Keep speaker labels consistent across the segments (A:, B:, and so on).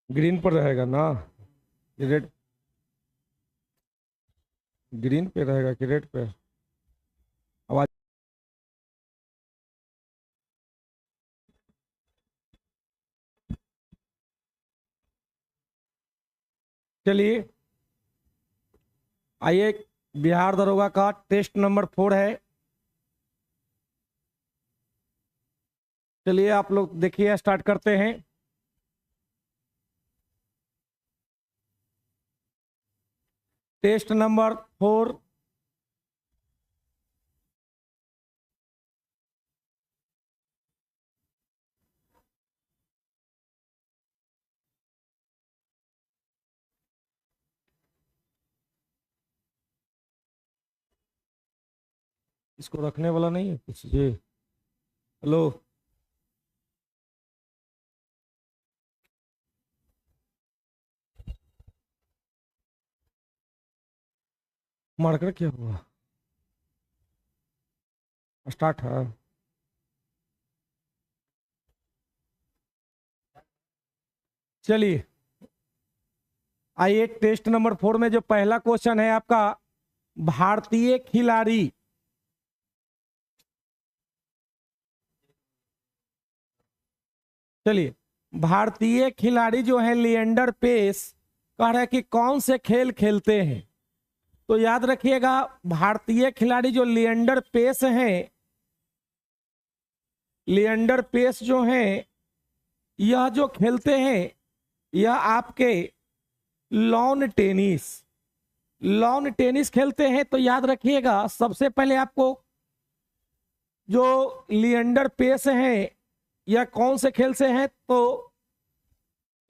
A: Green पर रहेगा ना, रेड? ग्रीन पे रहेगा कि रेड पे? आवाज। चलिए आइए, बिहार दरोगा का टेस्ट नंबर 4 है। चलिए आप लोग देखिए, स्टार्ट करते हैं। Test number 4। इसको रखने वाला नहीं है कुछ ये? हेलो। मार्कर क्या हुआ? स्टार्ट है। चलिए आइए, टेस्ट नंबर 4 में जो पहला क्वेश्चन है आपका, भारतीय खिलाड़ी चलिए, भारतीय खिलाड़ी जो है लिएंडर पेस, कह रहे हैं कि कौन से खेल खेलते हैं। तो याद रखिएगा, भारतीय खिलाड़ी जो लिएंडर पेस हैं, लिएंडर पेस जो हैं, यह जो खेलते हैं, यह आपके लॉन टेनिस, लॉन टेनिस खेलते हैं। तो याद रखिएगा, सबसे पहले आपको जो लिएंडर पेस हैं, यह कौन से खेल से हैं, तो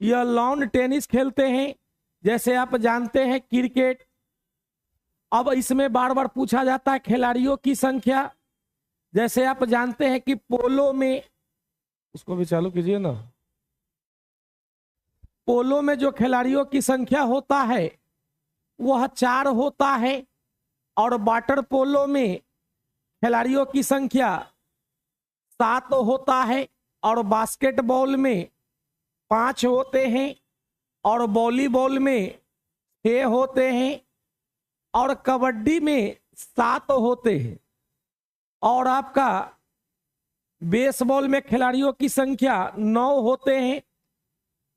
A: यह लॉन टेनिस खेलते हैं। जैसे आप जानते हैं क्रिकेट, अब इसमें बार बार पूछा जाता है खिलाड़ियों की संख्या। जैसे आप जानते हैं कि पोलो में, उसको भी चालू कीजिए ना, पोलो में जो खिलाड़ियों की संख्या होता है वह 4 होता है, और वाटर पोलो में खिलाड़ियों की संख्या 7 होता है, और बास्केटबॉल में 5 होते हैं, और वॉलीबॉल में 6 होते हैं, और कबड्डी में 7 होते हैं, और आपका बेसबॉल में खिलाड़ियों की संख्या 9 होते हैं।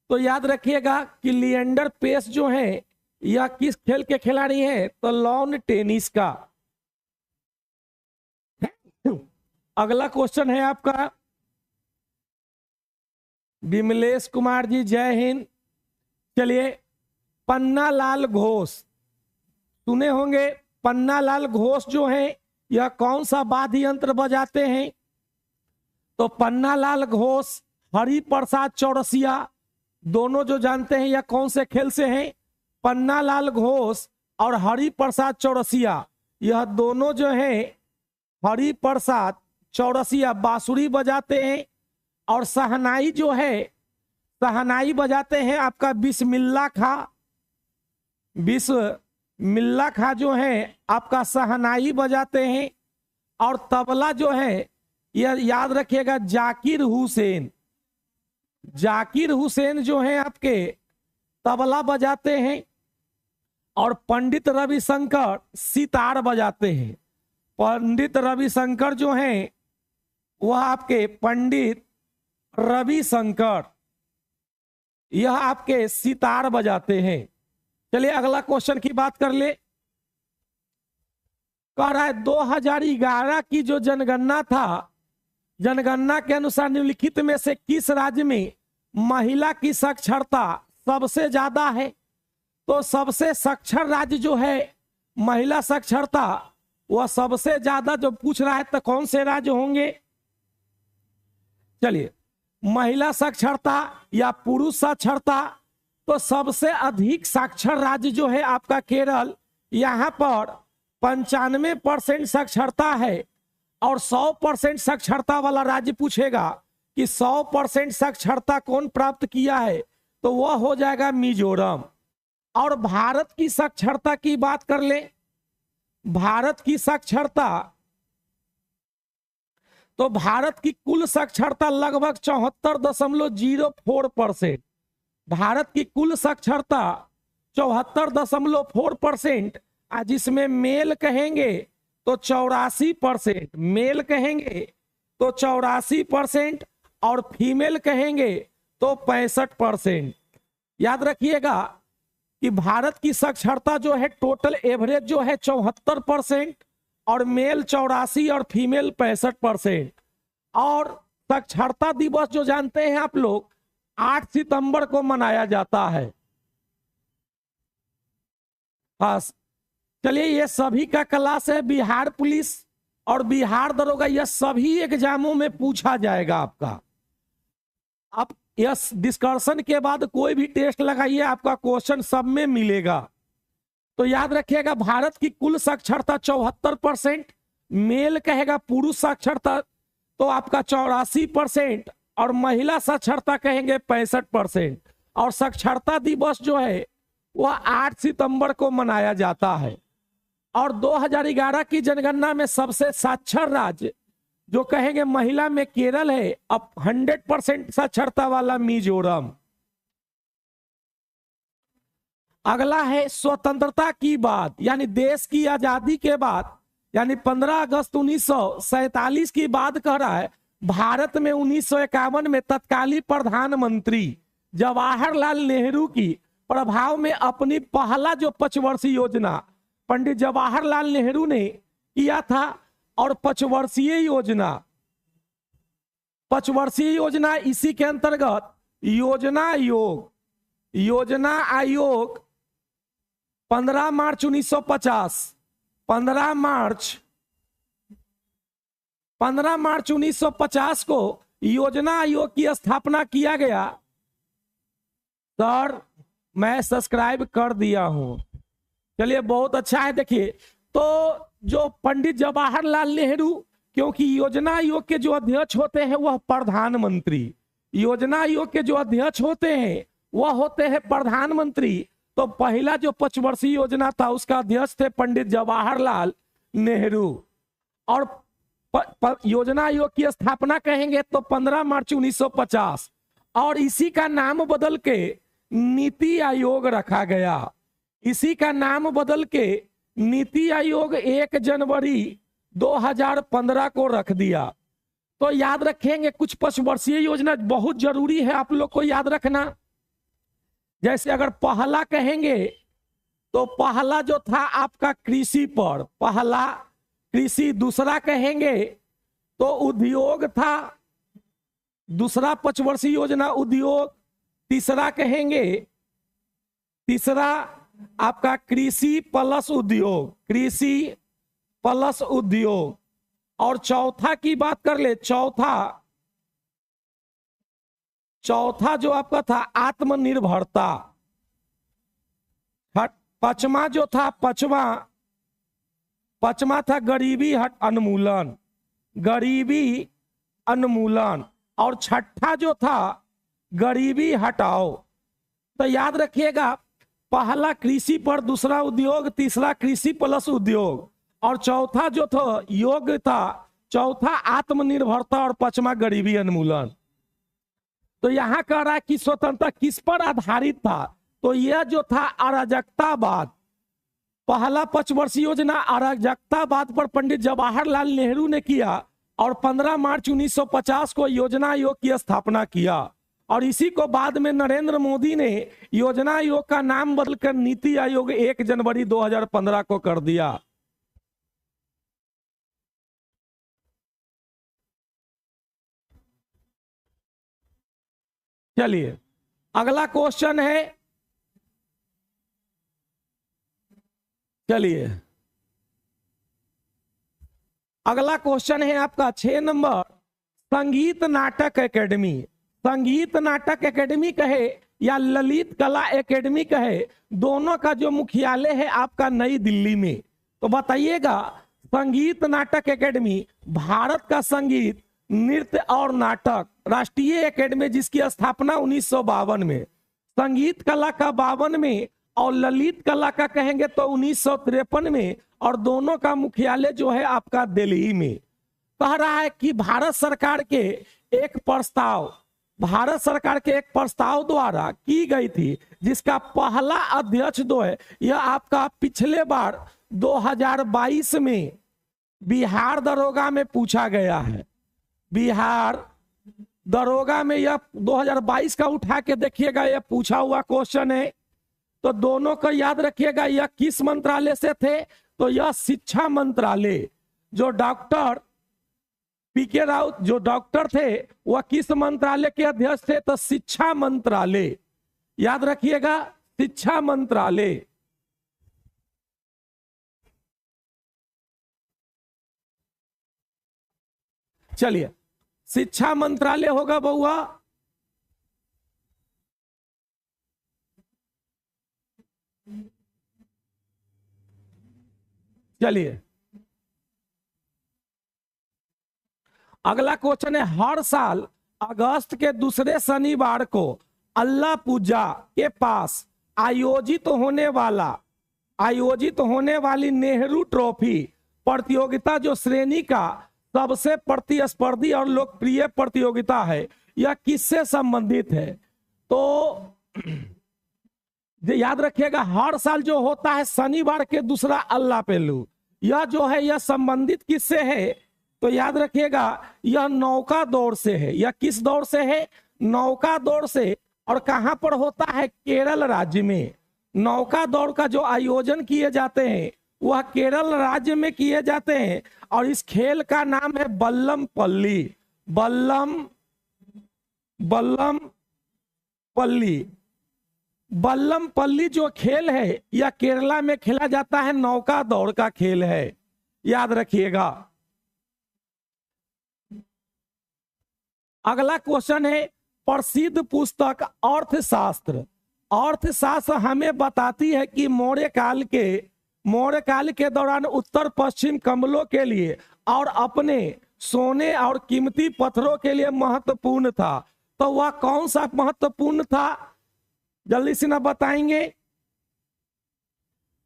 A: तो याद रखिएगा कि लिएंडर पेस जो है, यह किस खेल के खिलाड़ी हैं, तो लॉन टेनिस का। अगला क्वेश्चन है आपका, विमलेश कुमार जी जय हिंद। चलिए, पन्नालाल घोष सुने होंगे। पन्नालाल घोष जो है, यह कौन सा वाद्य यंत्र बजाते हैं, तो पन्नालाल घोष हरिप्रसाद चौरसिया, दोनों जो जानते हैं यह कौन से खेल से हैं, पन्नालाल घोष और हरिप्रसाद चौरसिया, यह दोनों जो है हरिप्रसाद चौरसिया बांसुरी बजाते हैं, और शहनाई जो है, शहनाई बजाते हैं आपका बिस्मिल्ला खा। बिस्मिल्ला खा जो है आपका शहनाई बजाते हैं, और तबला जो है, यह याद रखिएगा जाकिर हुसैन, जाकिर हुसैन जो है आपके तबला बजाते हैं, और पंडित रविशंकर सितार बजाते हैं। पंडित रविशंकर जो हैं, वह आपके पंडित रविशंकर, यह आपके सितार बजाते हैं। चलिए अगला क्वेश्चन की बात कर ले। कह रहा है 2011 की जो जनगणना था, जनगणना के अनुसार निम्नलिखित में से किस राज्य में महिला की साक्षरता सबसे ज्यादा है। तो सबसे साक्षर राज्य जो है महिला साक्षरता, वह सबसे ज्यादा जो पूछ रहा है, तो कौन से राज्य होंगे। चलिए, महिला साक्षरता या पुरुष साक्षरता, तो सबसे अधिक साक्षर राज्य जो है आपका केरल, यहां पर 95% साक्षरता है। और 100% साक्षरता वाला राज्य पूछेगा कि 100% साक्षरता कौन प्राप्त किया है, तो वह हो जाएगा मिजोरम। और भारत की साक्षरता की बात कर ले, भारत की साक्षरता, तो भारत की कुल साक्षरता लगभग 74.04%, भारत की कुल साक्षरता 74.4%, जिसमें मेल कहेंगे तो 84%, मेल कहेंगे तो 84% और फीमेल कहेंगे तो 65%। याद रखिएगा कि भारत की साक्षरता जो है टोटल एवरेज जो है 74% और मेल 84 और फीमेल 65%। और साक्षरता दिवस जो जानते हैं आप लोग 8 सितंबर को मनाया जाता है। हाँ, चलिए, ये सभी का क्लास है। बिहार पुलिस और बिहार दरोगा, यह सभी एग्जामों में पूछा जाएगा आपका। अब यस डिस्कशन के बाद कोई भी टेस्ट लगाइए, आपका क्वेश्चन सब में मिलेगा। तो याद रखिएगा, भारत की कुल साक्षरता 74%, मेल कहेगा पुरुष साक्षरता तो आपका 84% और महिला साक्षरता कहेंगे 65%। और साक्षरता दिवस जो है वह 8 सितंबर को मनाया जाता है। और 2011 की जनगणना में सबसे साक्षर राज्य जो कहेंगे महिला में केरल है, अब 100% साक्षरता वाला मिजोरम। अगला है स्वतंत्रता की बात, यानी देश की आजादी के बाद, यानी 15 अगस्त 1947 की बात कह रहा है। भारत में 1951 में तत्कालीन प्रधानमंत्री जवाहरलाल नेहरू की प्रभाव में अपनी पहला जो पंचवर्षीय योजना पंडित जवाहरलाल नेहरू ने किया था, और पंचवर्षीय योजना इसी के अंतर्गत योजना आयोग 15 मार्च 1950 को योजना आयोग की स्थापना किया गया। सर मैं सब्सक्राइब कर दिया हूं, चलिए बहुत अच्छा है। देखिए, तो जो पंडित जवाहरलाल नेहरू, क्योंकि योजना आयोग के जो अध्यक्ष होते हैं वह प्रधानमंत्री, योजना आयोग के जो अध्यक्ष होते हैं वह होते हैं प्रधानमंत्री। तो पहला जो पंचवर्षीय योजना था उसका अध्यक्ष थे पंडित जवाहरलाल नेहरू। और योजना आयोग की स्थापना कहेंगे तो 15 मार्च 1950, और इसी का नाम बदल के नीति आयोग रखा गया। इसी का नाम बदल के नीति आयोग 1 जनवरी 2015 को रख दिया। तो याद रखेंगे, कुछ पंचवर्षीय योजना बहुत जरूरी है आप लोग को याद रखना। जैसे अगर पहला कहेंगे तो पहला जो था आपका कृषि पर, पहला कृषि। दूसरा कहेंगे तो उद्योग था, दूसरा पंचवर्षीय योजना उद्योग। तीसरा कहेंगे, तीसरा आपका कृषि प्लस उद्योग, कृषि प्लस उद्योग। और चौथा की बात कर ले, चौथा जो आपका था आत्मनिर्भरता। पांचवा जो था, पांचवा था गरीबी उन्मूलन। और छठा जो था गरीबी हटाओ। तो याद रखिएगा, पहला कृषि पर, दूसरा उद्योग, तीसरा कृषि प्लस उद्योग, और चौथा जो था योग था, चौथा आत्मनिर्भरता, और पांचवा गरीबी उन्मूलन। तो यहां कह रहा है कि स्वतंत्रता किस पर आधारित था, तो यह जो था अराजकतावाद। पहला पंचवर्षीय योजना अराजकतावाद पर पंडित जवाहरलाल नेहरू ने किया, और 15 मार्च 1950 को योजना आयोग की स्थापना किया। और इसी को बाद में नरेंद्र मोदी ने योजना आयोग का नाम बदलकर नीति आयोग 1 जनवरी 2015 को कर दिया। चलिए अगला क्वेश्चन है, चलिए अगला क्वेश्चन है आपका 6 नंबर। संगीत नाटक एकेडमी, संगीत नाटक एकेडमी कहे या ललित कला एकेडमी कहे, दोनों का जो मुख्यालय है आपका नई दिल्ली में। तो बताइएगा, संगीत नाटक एकेडमी भारत का संगीत नृत्य और नाटक राष्ट्रीय एकेडमी, जिसकी स्थापना 1952 में, संगीत कला का 52 में, और ललित कला का कहेंगे तो 1953 में। और दोनों का मुख्यालय जो है आपका दिल्ली में। कह रहा है कि भारत सरकार के एक प्रस्ताव भारत सरकार के एक प्रस्ताव द्वारा की गई थी, जिसका पहला अध्यक्ष जो है यह आपका पिछले बार 2022 में बिहार दरोगा में पूछा गया है। बिहार दरोगा में यह 2022 का उठा के देखिएगा, यह पूछा हुआ क्वेश्चन है। तो दोनों को याद रखिएगा, यह किस मंत्रालय से थे, तो यह शिक्षा मंत्रालय। जो डॉक्टर पीके राउत जो डॉक्टर थे वह किस मंत्रालय के अध्यक्ष थे, तो शिक्षा मंत्रालय। याद रखिएगा, शिक्षा मंत्रालय। चलिए, शिक्षा मंत्रालय होगा बउआ। चलिए, अगला क्वेश्चन है, हर साल अगस्त के दूसरे शनिवार को अल्लाह पूजा के पास आयोजित होने वाली नेहरू ट्रॉफी प्रतियोगिता जो श्रेणी का सबसे प्रतिस्पर्धी और लोकप्रिय प्रतियोगिता है, यह किससे संबंधित है? तो याद रखिएगा, हर साल जो होता है शनिवार के दूसरा अल्लाह पेलू, यह जो है यह संबंधित किससे है? तो याद रखिएगा, यह नौका दौड़ से है। यह किस दौड़ से है? नौका दौड़ से। और कहां पर होता है? केरल राज्य में। नौका दौड़ का जो आयोजन किए जाते हैं वह केरल राज्य में किए जाते हैं, और इस खेल का नाम है बल्लम पल्ली। बल्लम पल्ली जो खेल है यह केरला में खेला जाता है, नौका दौड़ का खेल है। याद रखिएगा। अगला क्वेश्चन है, प्रसिद्ध पुस्तक अर्थशास्त्र। अर्थशास्त्र हमें बताती है कि मौर्य काल के दौरान उत्तर पश्चिम कमलों के लिए और अपने सोने और कीमती पत्थरों के लिए महत्वपूर्ण था। तो वह कौन सा महत्वपूर्ण था? जल्दी से ना बताएंगे?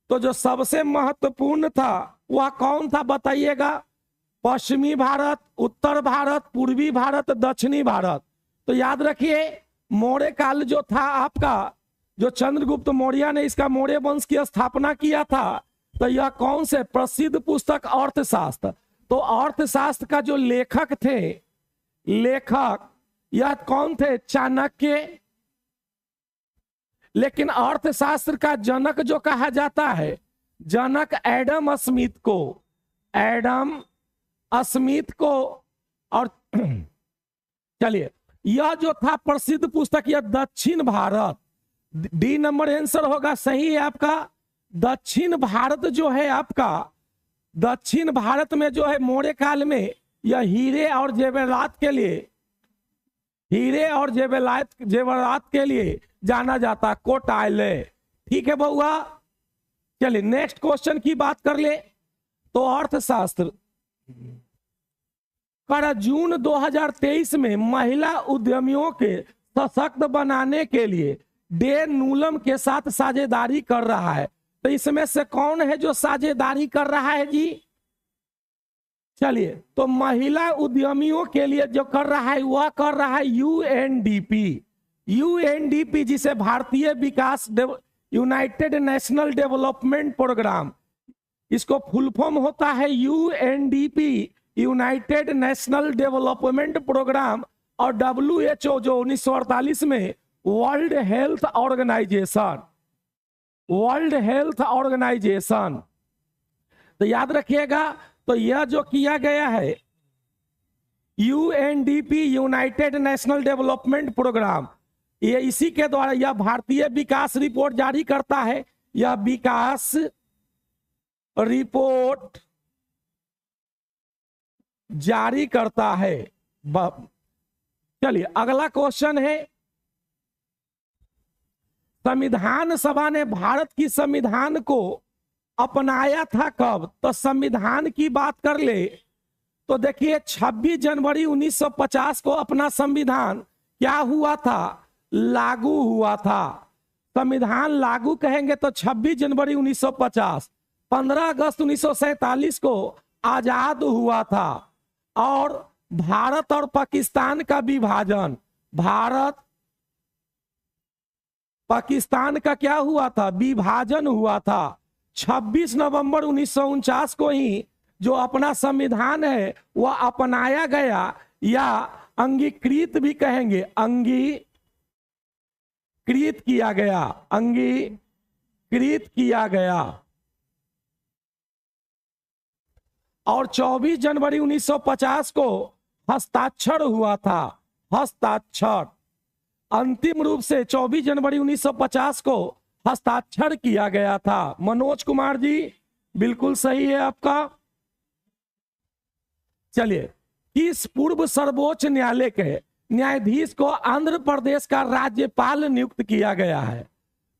A: तो जो सबसे महत्वपूर्ण था वह कौन था बताइएगा? पश्चिमी भारत, उत्तर भारत, पूर्वी भारत, दक्षिणी भारत। तो याद रखिए, मौर्य काल जो था आपका, जो चंद्रगुप्त मौर्य ने इसका मौर्य वंश की स्थापना किया था, तो यह कौन से प्रसिद्ध पुस्तक अर्थशास्त्र। तो अर्थशास्त्र का जो लेखक यह कौन थे? चाणक्य। लेकिन अर्थशास्त्र का जनक जो कहा जाता है, जनक एडम स्मिथ को। और चलिए, यह जो था प्रसिद्ध पुस्तक, यह दक्षिण भारत। डी नंबर आंसर होगा, सही है आपका। दक्षिण भारत जो है आपका, दक्षिण भारत में जो है मौर्य काल में यह हीरे और जेवरात के लिए जाना जाता, कोटाइले। ठीक है बउआ। चलिए, नेक्स्ट क्वेश्चन की बात कर ले। तो अर्थशास्त्र कर जून 2023 में महिला उद्यमियों के सशक्त बनाने के लिए डे नूलम के साथ साझेदारी कर रहा है। तो इसमें से कौन है जो साझेदारी कर रहा है जी? चलिए, तो महिला उद्यमियों के लिए जो कर रहा है वह कर रहा है यूएनडीपी, जिसे भारतीय विकास यूनाइटेड नेशनल डेवलपमेंट प्रोग्राम, इसको फुल फॉर्म होता है UNDP, united national development programme. और WHO जो 1948 में वर्ल्ड हेल्थ ऑर्गेनाइजेशन। तो याद रखिएगा, तो यह जो किया गया है UNDP, united national development programme, ये इसी के द्वारा यह भारतीय विकास रिपोर्ट जारी करता है। यह विकास रिपोर्ट जारी करता है। चलिए, अगला क्वेश्चन है, संविधान सभा ने भारत की संविधान को अपनाया था कब? तो संविधान की बात कर ले तो देखिए, 26 जनवरी 1950 को अपना संविधान क्या हुआ था? लागू हुआ था। संविधान लागू कहेंगे तो 26 जनवरी 1950। 15 अगस्त 1947 को आजाद हुआ था। और भारत और पाकिस्तान का विभाजन भारत पाकिस्तान का क्या हुआ था, विभाजन हुआ था। 26 नवंबर 1949 को ही जो अपना संविधान है वह अपनाया गया, या अंगीकृत भी कहेंगे, अंगीकृत किया गया, अंगीकृत किया गया। और 24 जनवरी 1950 को हस्ताक्षर हुआ था, हस्ताक्षर अंतिम रूप से 24 जनवरी 1950 को हस्ताक्षर किया गया था। मनोज कुमार जी बिल्कुल सही है आपका। चलिए, किस पूर्व सर्वोच्च न्यायालय के न्यायाधीश को आंध्र प्रदेश का राज्यपाल नियुक्त किया गया है?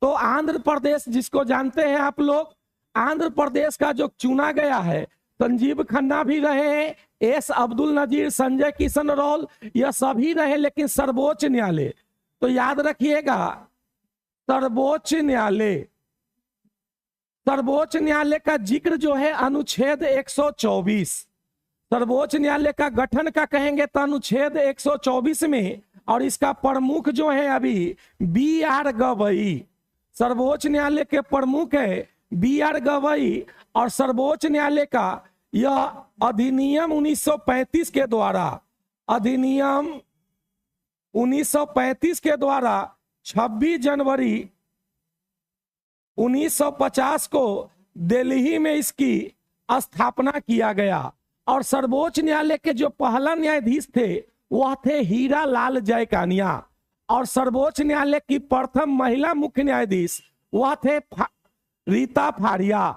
A: तो आंध्र प्रदेश जिसको जानते हैं आप लोग, आंध्र प्रदेश का जो चुना गया है, संजीव खन्ना भी रहे हैं, एस अब्दुल नजीर, संजय किशन रॉल, यह सभी रहे, लेकिन सर्वोच्च न्यायालय, तो याद रखिएगा सर्वोच्च न्यायालय, सर्वोच्च न्यायालय का जिक्र जो है अनुच्छेद 124, सर्वोच्च न्यायालय का गठन का कहेंगे तो अनुच्छेद 124 में, और इसका प्रमुख जो है अभी बी.आर. गवई, सर्वोच्च न्यायालय के प्रमुख है बी.आर. गवई। और सर्वोच्च न्यायालय का यह अधिनियम 1935 के द्वारा, अधिनियम 1935 के द्वारा 26 जनवरी 1950 को दिल्ली में इसकी स्थापना किया गया। और सर्वोच्च न्यायालय के जो पहला न्यायाधीश थे वह थे हीरा लाल जयकानिया, और सर्वोच्च न्यायालय की प्रथम महिला मुख्य न्यायाधीश वह थे रीता फारिया।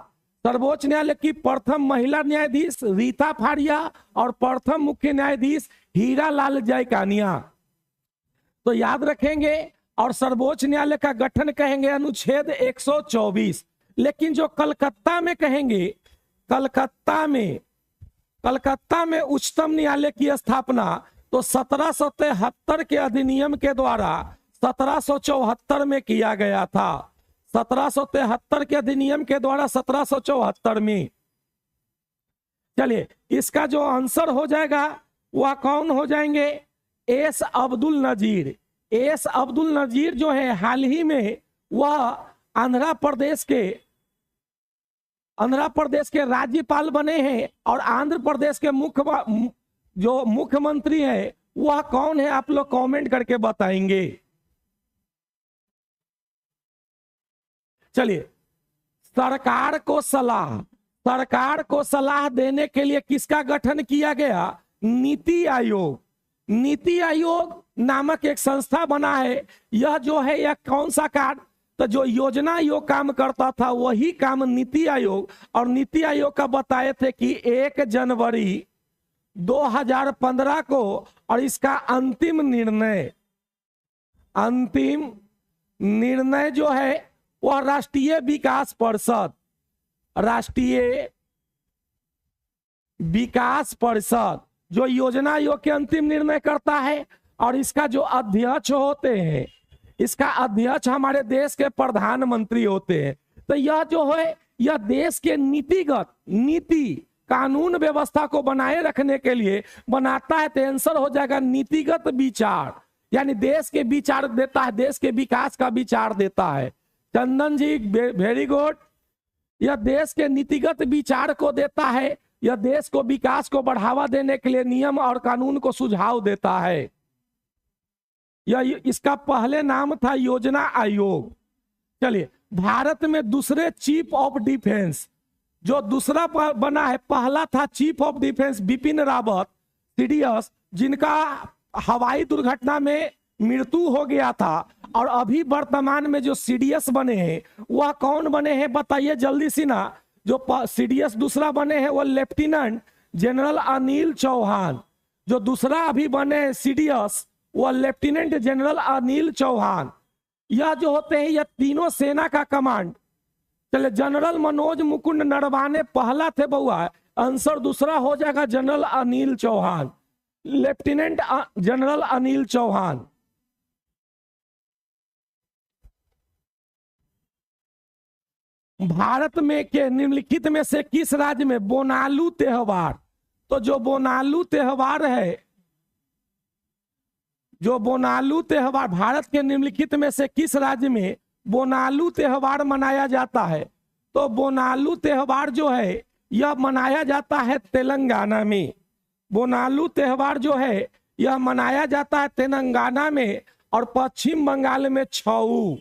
A: सर्वोच्च न्यायालय की प्रथम महिला न्यायाधीश रीता फारिया और प्रथम मुख्य न्यायाधीश हीरा लाल जयकानिया, तो याद रखेंगे। और सर्वोच्च न्यायालय का गठन कहेंगे अनुच्छेद 124। लेकिन जो कलकत्ता में कहेंगे, कलकत्ता में उच्चतम न्यायालय की स्थापना तो 1773 के अधिनियम के द्वारा 1774 में किया गया था, 1773 के अधिनियम के द्वारा 1774 में। चलिए, इसका जो आंसर हो जाएगा वह कौन हो जाएंगे? एस अब्दुल नजीर। एस अब्दुल नजीर जो है हाल ही में वह आंध्र प्रदेश के राज्यपाल बने हैं। और आंध्र प्रदेश के जो मुख्यमंत्री है वह कौन है, आप लोग कमेंट करके बताएंगे। चलिए, सरकार को सलाह देने के लिए किसका गठन किया गया? नीति आयोग। नीति आयोग नामक एक संस्था बना है। यह जो है यह कौन सा कार्य, तो जो योजना आयोग काम करता था वही काम नीति आयोग, और नीति आयोग का बताए थे कि 1 जनवरी 2015 को, और इसका अंतिम निर्णय जो है वह राष्ट्रीय विकास परिषद जो योजना आयोग के अंतिम निर्णय करता है। और इसका जो अध्यक्ष होते हैं, इसका अध्यक्ष हमारे देश के प्रधानमंत्री होते हैं। तो यह जो है यह देश के नीति कानून व्यवस्था को बनाए रखने के लिए बनाता है। तो आंसर हो जाएगा नीतिगत विचार, यानी देश के विचार देता है, देश के विकास का विचार देता है। चंदन जी वेरी गुड। यह देश के नीतिगत विचार को देता है, यह देश को विकास को बढ़ावा देने के लिए नियम और कानून को सुझाव देता है। यह इसका पहले नाम था योजना आयोग। चलिए, भारत में दूसरे चीफ ऑफ डिफेंस जो दूसरा बना है, पहला था chief of defence Bipin Rawat CDS, जिनका हवाई दुर्घटना में मृत्यु हो गया था। और अभी वर्तमान में जो सीडीएस बने हैं वह कौन बने हैं बताइए जल्दी से ना। जो सीडीएस दूसरा बने हैं वह लेफ्टिनेंट जनरल अनिल चौहान। जो दूसरा अभी बने हैं सीडीएस वह लेफ्टिनेंट जनरल अनिल चौहान। यह जो होते हैं यह तीनों सेना का कमांड। चले, जनरल मनोज मुकुंद नरवाने पहला थे बउआ, आंसर दूसरा हो जाएगा general Anil Chauhan, lieutenant general Anil Chauhan. Bharat में के निम्नलिखित में से किस राज्य में बोनालू त्योहार, तो जो बोनालू त्योहार है जो बोनालू त्योहार, भारत के निम्नलिखित में से किस राज्य में बोनालू त्योहार मनाया जाता है? तो बोनालू त्योहार जो है यह मनाया जाता है तेलंगाना में। बोनालू त्योहार जो है यह मनाया जाता है तेलंगाना में। और पश्चिम बंगाल में छऊ,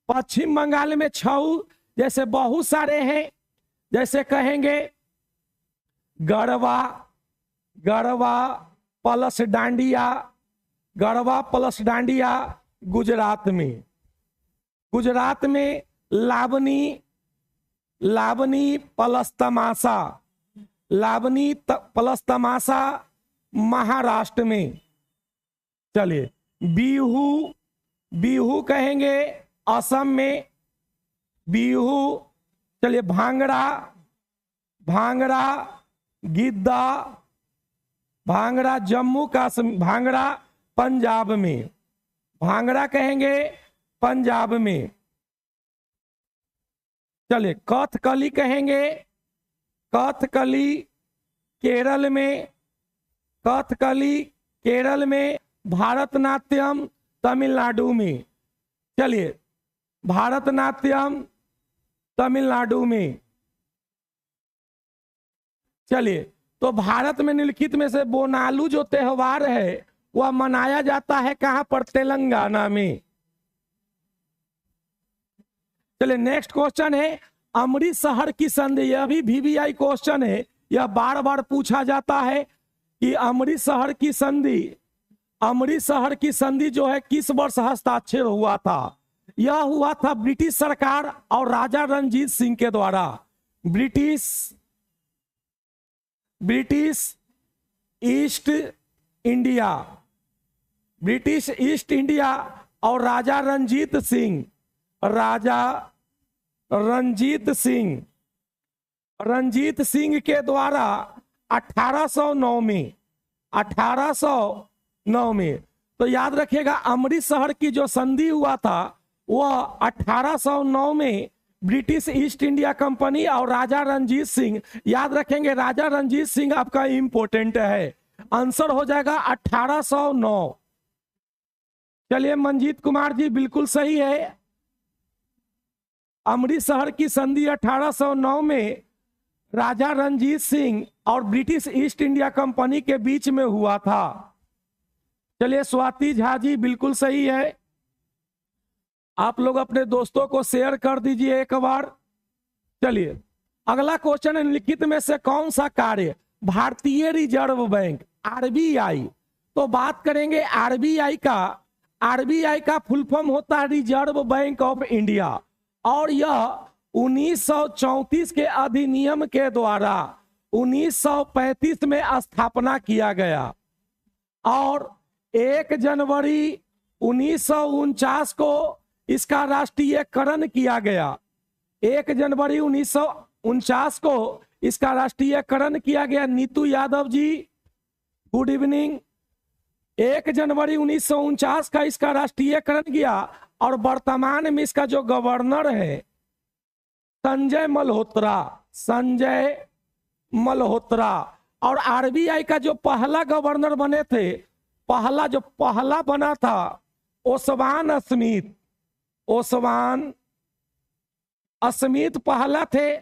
A: पश्चिम बंगाल में छऊ जैसे बहुत सारे हैं, जैसे कहेंगे गरबा, गरबा प्लस डांडिया, गरबा प्लस डांडिया गुजरात में। गुजरात में लावनी, लावनी प्लस तमाशा, लावनी प्लस तमाशा महाराष्ट्र में। चलिए बिहू, बिहू कहेंगे असम में, बिहू। चलिए भांगड़ा, भांगड़ा गिद्दा, भांगड़ा जम्मू कश्मीर, भांगड़ा पंजाब में, भांगड़ा कहेंगे पंजाब में। चलिए कथकली कहेंगे, कथकली केरल में, कथकली केरल में। भारतनाट्यम तमिलनाडु में। चलिए भारतनाट्यम तमिलनाडु में। चलिए तो भारत में निम्नलिखित में से बोनालू जो त्योहार है वह मनाया जाता है कहां पर? तेलंगाना में। चलिए नेक्स्ट क्वेश्चन है अमृतसर की संधि। यह भी वीवीआई क्वेश्चन है, यह बार बार पूछा जाता है कि अमृतसर की संधि, अमृतसर की संधि जो है किस वर्ष हस्ताक्षर हुआ था? यह हुआ था ब्रिटिश सरकार और राजा रणजीत सिंह के द्वारा। British east India, British east India और राजा रणजीत सिंह, राजा रणजीत सिंह, रणजीत सिंह के द्वारा 1809 में, 1809 में। तो याद रखिएगा अमृतसर की जो संधि हुआ था वह 1809 में ब्रिटिश ईस्ट इंडिया कंपनी और राजा रणजीत सिंह। याद रखेंगे राजा रणजीत सिंह आपका इंपोर्टेंट है, आंसर हो जाएगा 1809। चलिए मंजीत कुमार जी बिल्कुल सही है, अमृतसर की संधि 1809 में राजा रणजीत सिंह और ब्रिटिश ईस्ट इंडिया कंपनी के बीच में हुआ था। चलिए स्वाति झा जी बिल्कुल सही है, आप लोग अपने दोस्तों को शेयर कर दीजिए एक बार। चलिए अगला क्वेश्चन है निम्नलिखित में से कौन सा कार्य भारतीय रिजर्व बैंक आरबीआई, तो बात करेंगे आरबीआई का। आरबीआई का फुल फॉर्म होता है रिजर्व बैंक ऑफ इंडिया और यह 1934 के अधिनियम के द्वारा 1935 में स्थापना किया गया और 1 जनवरी 1949 को इसका राष्ट्रीयकरण किया गया। 1 जनवरी 1949 को इसका राष्ट्रीयकरण किया गया। Neetu Yadav ji good evening. 1 जनवरी 1949 का इसका राष्ट्रीयकरण किया और वर्तमान में इसका जो गवर्नर है संजय मल्होत्रा, संजय मल्होत्रा। और आरबीआई का जो पहला गवर्नर बने थे, पहला बना था ओसवान स्मिथ, ओसवान स्मिथ पहला थे।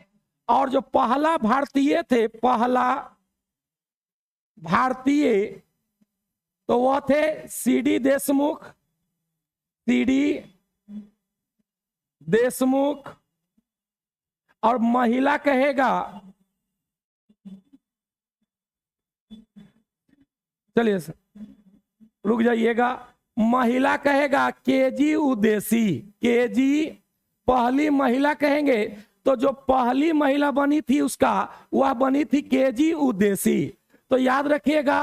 A: और जो पहला भारतीय थे, पहला भारतीय तो वह थे सीडी देशमुख, सीडी देशमुख। और महिला कहेगा, चलिए रुक जाइएगा, महिला कहेगा केजी उदेसी, केजी पहली महिला कहेंगे तो जो पहली महिला बनी थी उसका वह बनी थी केजी उदेसी। तो याद रखिएगा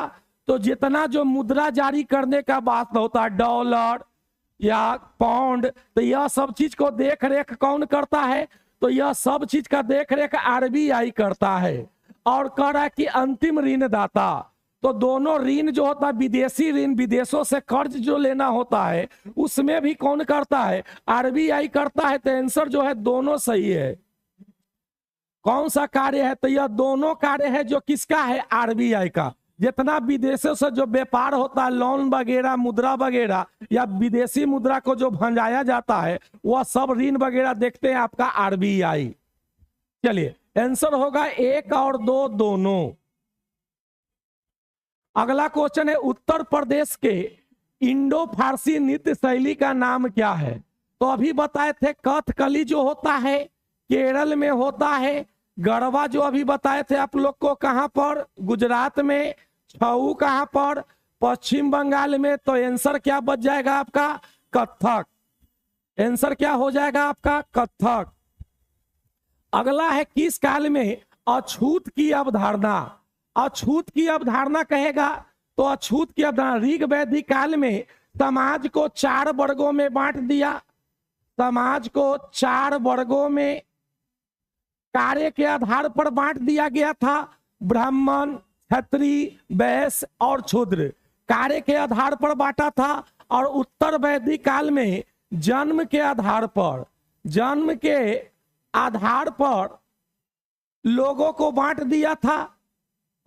A: तो जितना जो मुद्रा जारी करने का बात होता है डॉलर या पाउंड, तो यह सब चीज को देख रेख कौन करता है? तो यह सब चीज का देख रेख आरबीआई करता है। और कह रहा है कि अंतिम ऋणदाता, तो दोनों ऋण जो होता है विदेशी ऋण, विदेशों से कर्ज जो लेना होता है उसमें भी कौन करता है? आरबीआई करता है। तो आंसर जो है दोनों सही है। कौन सा कार्य है? तो यह दोनों कार्य है जो किसका है? आरबीआई का। जितना विदेशों से जो व्यापार होता है, लोन वगैरह, मुद्रा वगैरह, या विदेशी मुद्रा को जो भंजाया जाता है, वह सब ऋण वगैरह देखते हैं आपका आरबीआई। चलिए आंसर होगा 1 और 2 दोनों। अगला क्वेश्चन है, उत्तर प्रदेश के इंडो फारसी नृत्य शैली का नाम क्या है? तो अभी बताए थे कथकली जो होता है केरल में होता है, गरबा जो अभी बताए थे आप लोग को कहां पर, गुजरात में, छऊ कहां पर, पश्चिम बंगाल में। तो आंसर क्या बच जाएगा आपका? कथक। आंसर क्या हो जाएगा आपका? कथक। अगला है, किस काल में अछूत की अवधारणा, अछूत की अवधारणा कहेगा तो अछूत की अवधारणा ऋग वैदिक काल में समाज को 4 वर्गों में बांट दिया। समाज को 4 वर्गों में कार्य के आधार पर बांट दिया गया था। ब्राह्मण, क्षत्रिय, वैश्य और शूद्र कार्य के आधार पर बांटा था। और उत्तर वैदिक काल में जन्म के आधार पर, जन्म के आधार पर लोगों को बांट दिया था।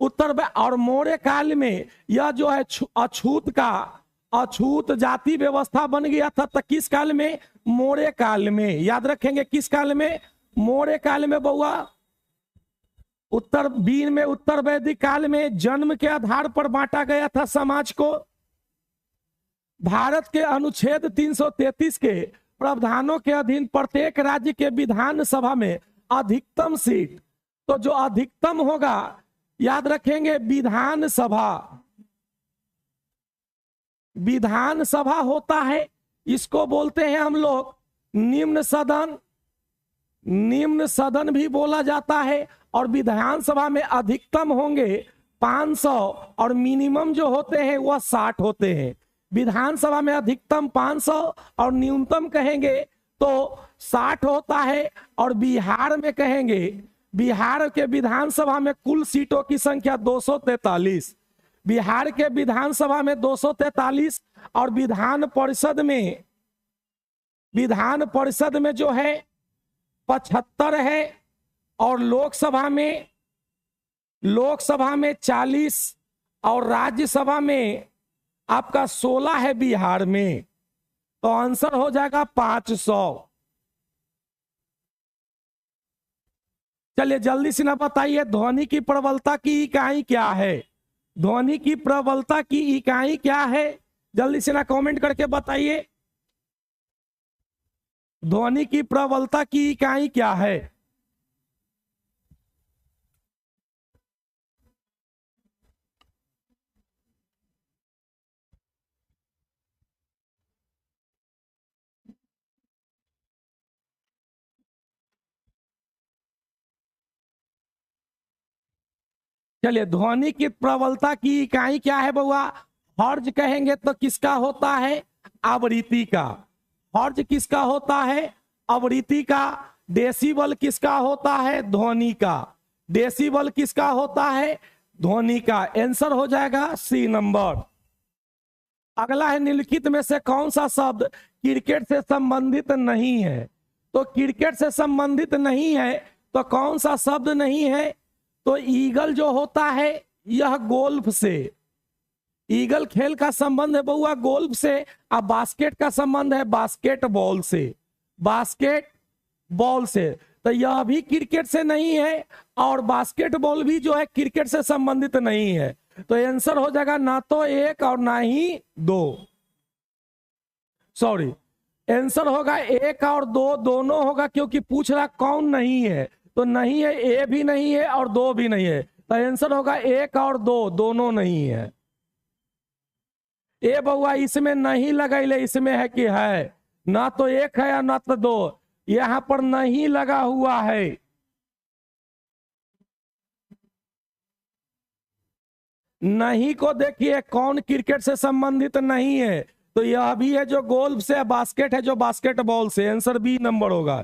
A: और मौर्य काल में यह जो है अछूत का, अछूत जाति व्यवस्था बन गया था। तो किस काल में? मौर्य काल में। याद रखेंगे किस काल में? मौर्य काल में बउआ। उत्तर वैदिक काल में जन्म के आधार पर बांटा गया था समाज को। भारत के अनुच्छेद 333 के प्रावधानों के अधीन प्रत्येक राज्य के विधानसभा में अधिकतम सीट, तो जो अधिकतम होगा याद रखेंगे विधानसभा, विधानसभा होता है, इसको बोलते हैं हम लोग निम्न सदन, निम्न सदन भी बोला जाता है। और विधानसभा में अधिकतम होंगे 500 और मिनिमम जो होते हैं वह 60 होते हैं। विधानसभा में अधिकतम 500 और न्यूनतम कहेंगे तो 60 होता है। और बिहार में कहेंगे, बिहार के विधानसभा में कुल सीटों की संख्या 243, बिहार के विधानसभा में 243। और विधान परिषद में जो है 75 है। और लोकसभा में 40 और राज्यसभा में आपका 16 है बिहार में। तो आंसर हो जाएगा 500। चलिए जल्दी से ना बताइए, ध्वनि की प्रबलता की इकाई क्या है? ध्वनि की प्रबलता की इकाई क्या है? जल्दी से ना कमेंट करके बताइए, ध्वनि की प्रबलता की इकाई क्या है? चलिए ध्वनि की प्रबलता की इकाई क्या है बउआ? हर्ज कहेंगे तो किसका होता है? आवृत्ति का। हर्ज किसका होता है? आवृत्ति का। डेसिबल किसका होता है? ध्वनि का। डेसिबल किसका होता है? ध्वनि का। आंसर हो जाएगा सी नंबर। अगला है, निम्नलिखित में से कौन सा शब्द क्रिकेट से संबंधित नहीं है? तो क्रिकेट से संबंधित नहीं है तो कौन सा शब्द नहीं है? तो ईगल जो होता है यह गोल्फ से, ईगल खेल का संबंध है बउआ गोल्फ से। और बास्केट का संबंध है बास्केटबॉल से, बास्केटबॉल से। तो यह भी क्रिकेट से नहीं है और बास्केटबॉल भी जो है क्रिकेट से संबंधित नहीं है। तो आंसर हो जाएगा ना तो 1 और ना ही 2, सॉरी आंसर होगा 1 और 2 दोनों होगा, क्योंकि पूछ रहा कौन नहीं है। तो नहीं है, ए भी नहीं है और 2 भी नहीं है। तो आंसर होगा 1 और 2 दोनों नहीं है। ए बउआ इसमें नहीं लगाइले, इसमें है कि है ना तो 1 है ना तो 2, यहां पर नहीं लगा हुआ है। नहीं को देखिए कौन क्रिकेट से संबंधित नहीं है। तो यह भी है जो गोल्फ से, बास्केट है जो बास्केटबॉल से। आंसर बी नंबर होगा।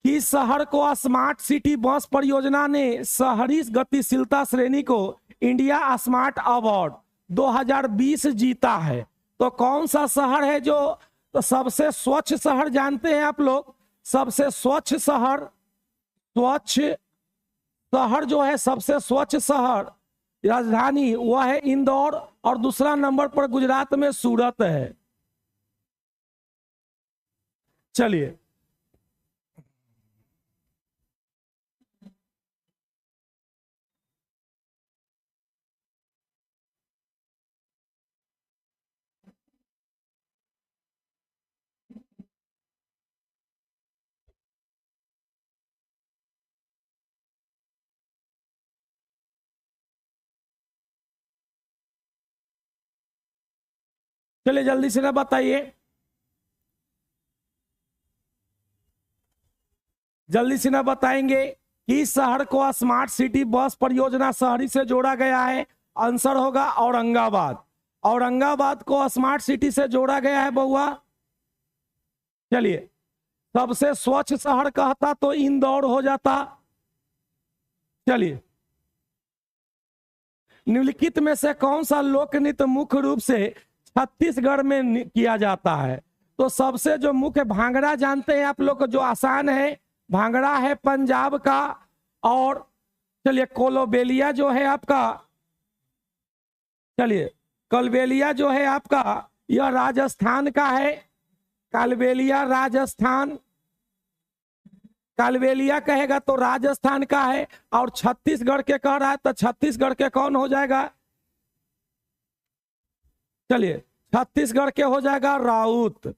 A: किस शहर को स्मार्ट सिटी बस परियोजना ने शहरी गतिशीलता श्रेणी को इंडिया स्मार्ट अवार्ड 2020 जीता है? तो कौन सा शहर है जो, तो सबसे स्वच्छ शहर जानते हैं आप लोग, सबसे स्वच्छ शहर, स्वच्छ शहर जो है सबसे स्वच्छ शहर राजधानी वह है इंदौर, और दूसरा नंबर पर गुजरात में सूरत है। चलिए चलिए जल्दी से ना बताइए, जल्दी से ना बताएंगे कि शहर को स्मार्ट सिटी बस परियोजना शहरी से जोड़ा गया है। आंसर होगा औरंगाबाद। औरंगाबाद को स्मार्ट सिटी से जोड़ा गया है बउआ। चलिए सबसे स्वच्छ शहर कहता तो इंदौर हो जाता। चलिए निम्नलिखित में से कौन सा लोक नृत्य मुख्य रूप से छत्तीसगढ़ में किया जाता है? तो सबसे जो मुख्य भांगड़ा जानते हैं आप लोग, जो आसान है भांगड़ा है पंजाब का। और चलिए कोलोबेलिया जो है आपका, चलिए कलबेलिया जो है आपका यह राजस्थान का है। कालबेलिया राजस्थान, कालबेलिया कहेगा तो राजस्थान का है। और छत्तीसगढ़ के कह रहा है तो छत्तीसगढ़ के कौन हो जाएगा? चलिए छत्तीसगढ़ के हो जाएगा राउत।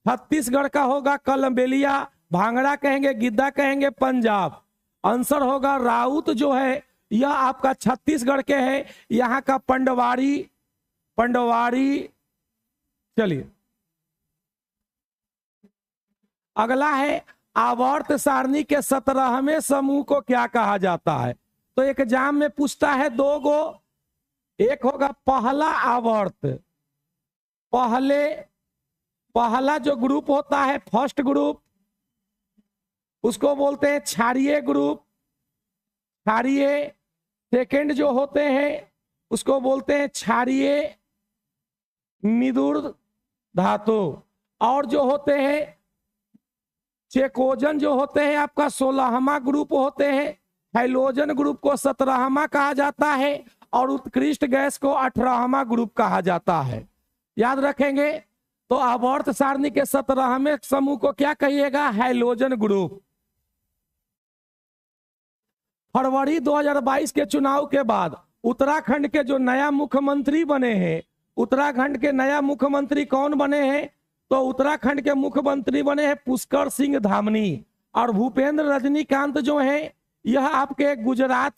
A: छत्तीसगढ़ का होगा कलबेलिया, भांगड़ा कहेंगे, गिद्दा कहेंगे पंजाब। आंसर होगा राउत जो है यह आपका छत्तीसगढ़ के है, यहाँ का पंडवारी। पंडवारी। चलिए अगला है आवर्त सारणी के 17वें समूह को क्या कहा जाता है? तो एग्जाम में पूछता है दो गो, एक होगा पहला आवर्त। पहला जो ग्रुप होता है फर्स्ट ग्रुप, उसको बोलते हैं क्षारीय ग्रुप। क्षारीय सेकंड जो होते हैं उसको बोलते हैं क्षारीय मिदुर धातु। और जो होते हैं चेकोजन जो होते हैं आपका 16वां ग्रुप होते हैं। हाइलोजन ग्रुप को 17वां कहा जाता है और उत्कृष्ट गैस को 18वां ग्रुप कहा जाता है। याद रखेंगे। तो आवर्त सारणी के 17वें समूह को क्या कहिएगा? Halogen group. फरवरी 2022 के चुनाव के बाद उत्तराखंड के जो नया मुख्यमंत्री बने हैं, उत्तराखंड के नया मुख्यमंत्री कौन बने हैं? तो उत्तराखंड के मुख्यमंत्री बने हैं पुष्कर सिंह धामनी। और भूपेंद्र रजनीकांत जो हैं यह आपके गुजरात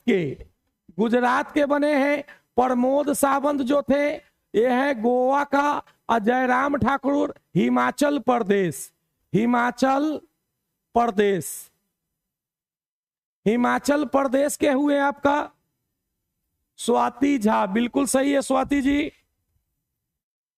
A: के बने हैं। प्रमोद सावंत जो थे ये है गोवा का। और जयराम ठाकुर हिमाचल प्रदेश। हिमाचल प्रदेश के हुए आपका स्वाति झा। बिल्कुल सही है स्वाति जी।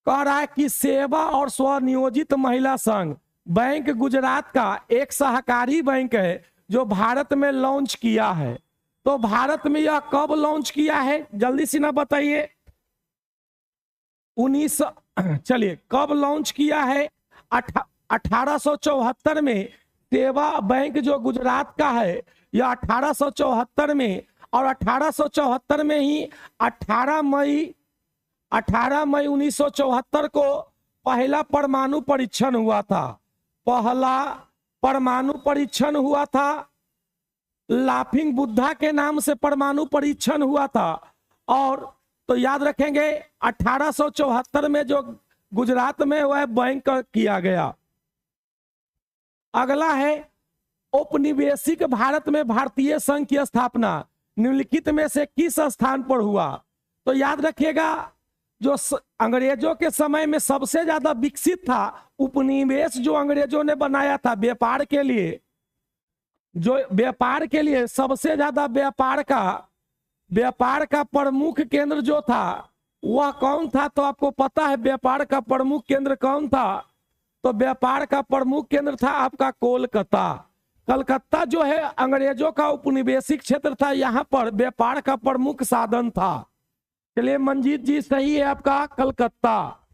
A: कह रहा है कि सेवा और स्वनियोजित महिला संघ बैंक गुजरात का एक सहकारी बैंक है जो भारत में लॉन्च किया है। तो भारत में यह कब लॉन्च किया है? जल्दी से ना बताइए। 19 चलिए कब लॉन्च किया है? 1874 में। सेवा बैंक जो गुजरात का है यह 1874 में, और 1874 में ही 18 मई 1974 को पहला परमाणु परीक्षण हुआ था। पहला परमाणु परीक्षण हुआ था। लाफिंग बुद्धा के नाम से परमाणु परीक्षण हुआ था। और तो याद रखेंगे 1874 में जो गुजरात में वह बैंक किया गया। अगला है औपनिवेशिक भारत में भारतीय संघ की स्थापना निम्नलिखित में से किस स्थान पर हुआ? तो याद रखिएगा जो अंग्रेजों के समय में सबसे ज्यादा विकसित था उपनिवेश जो अंग्रेजों ने बनाया था व्यापार के लिए, सबसे ज्यादा व्यापार का प्रमुख केंद्र जो था वह कौन था? तो आपको पता है व्यापार का प्रमुख केंद्र कौन था? तो व्यापार का प्रमुख केंद्र था आपका कोलकाता। कलकत्ता जो है अंग्रेजों का उपनिवेशिक क्षेत्र था, यहाँ पर व्यापार का प्रमुख साधन था। चलिए मंजीत जी सही है आपका कलकत्ता।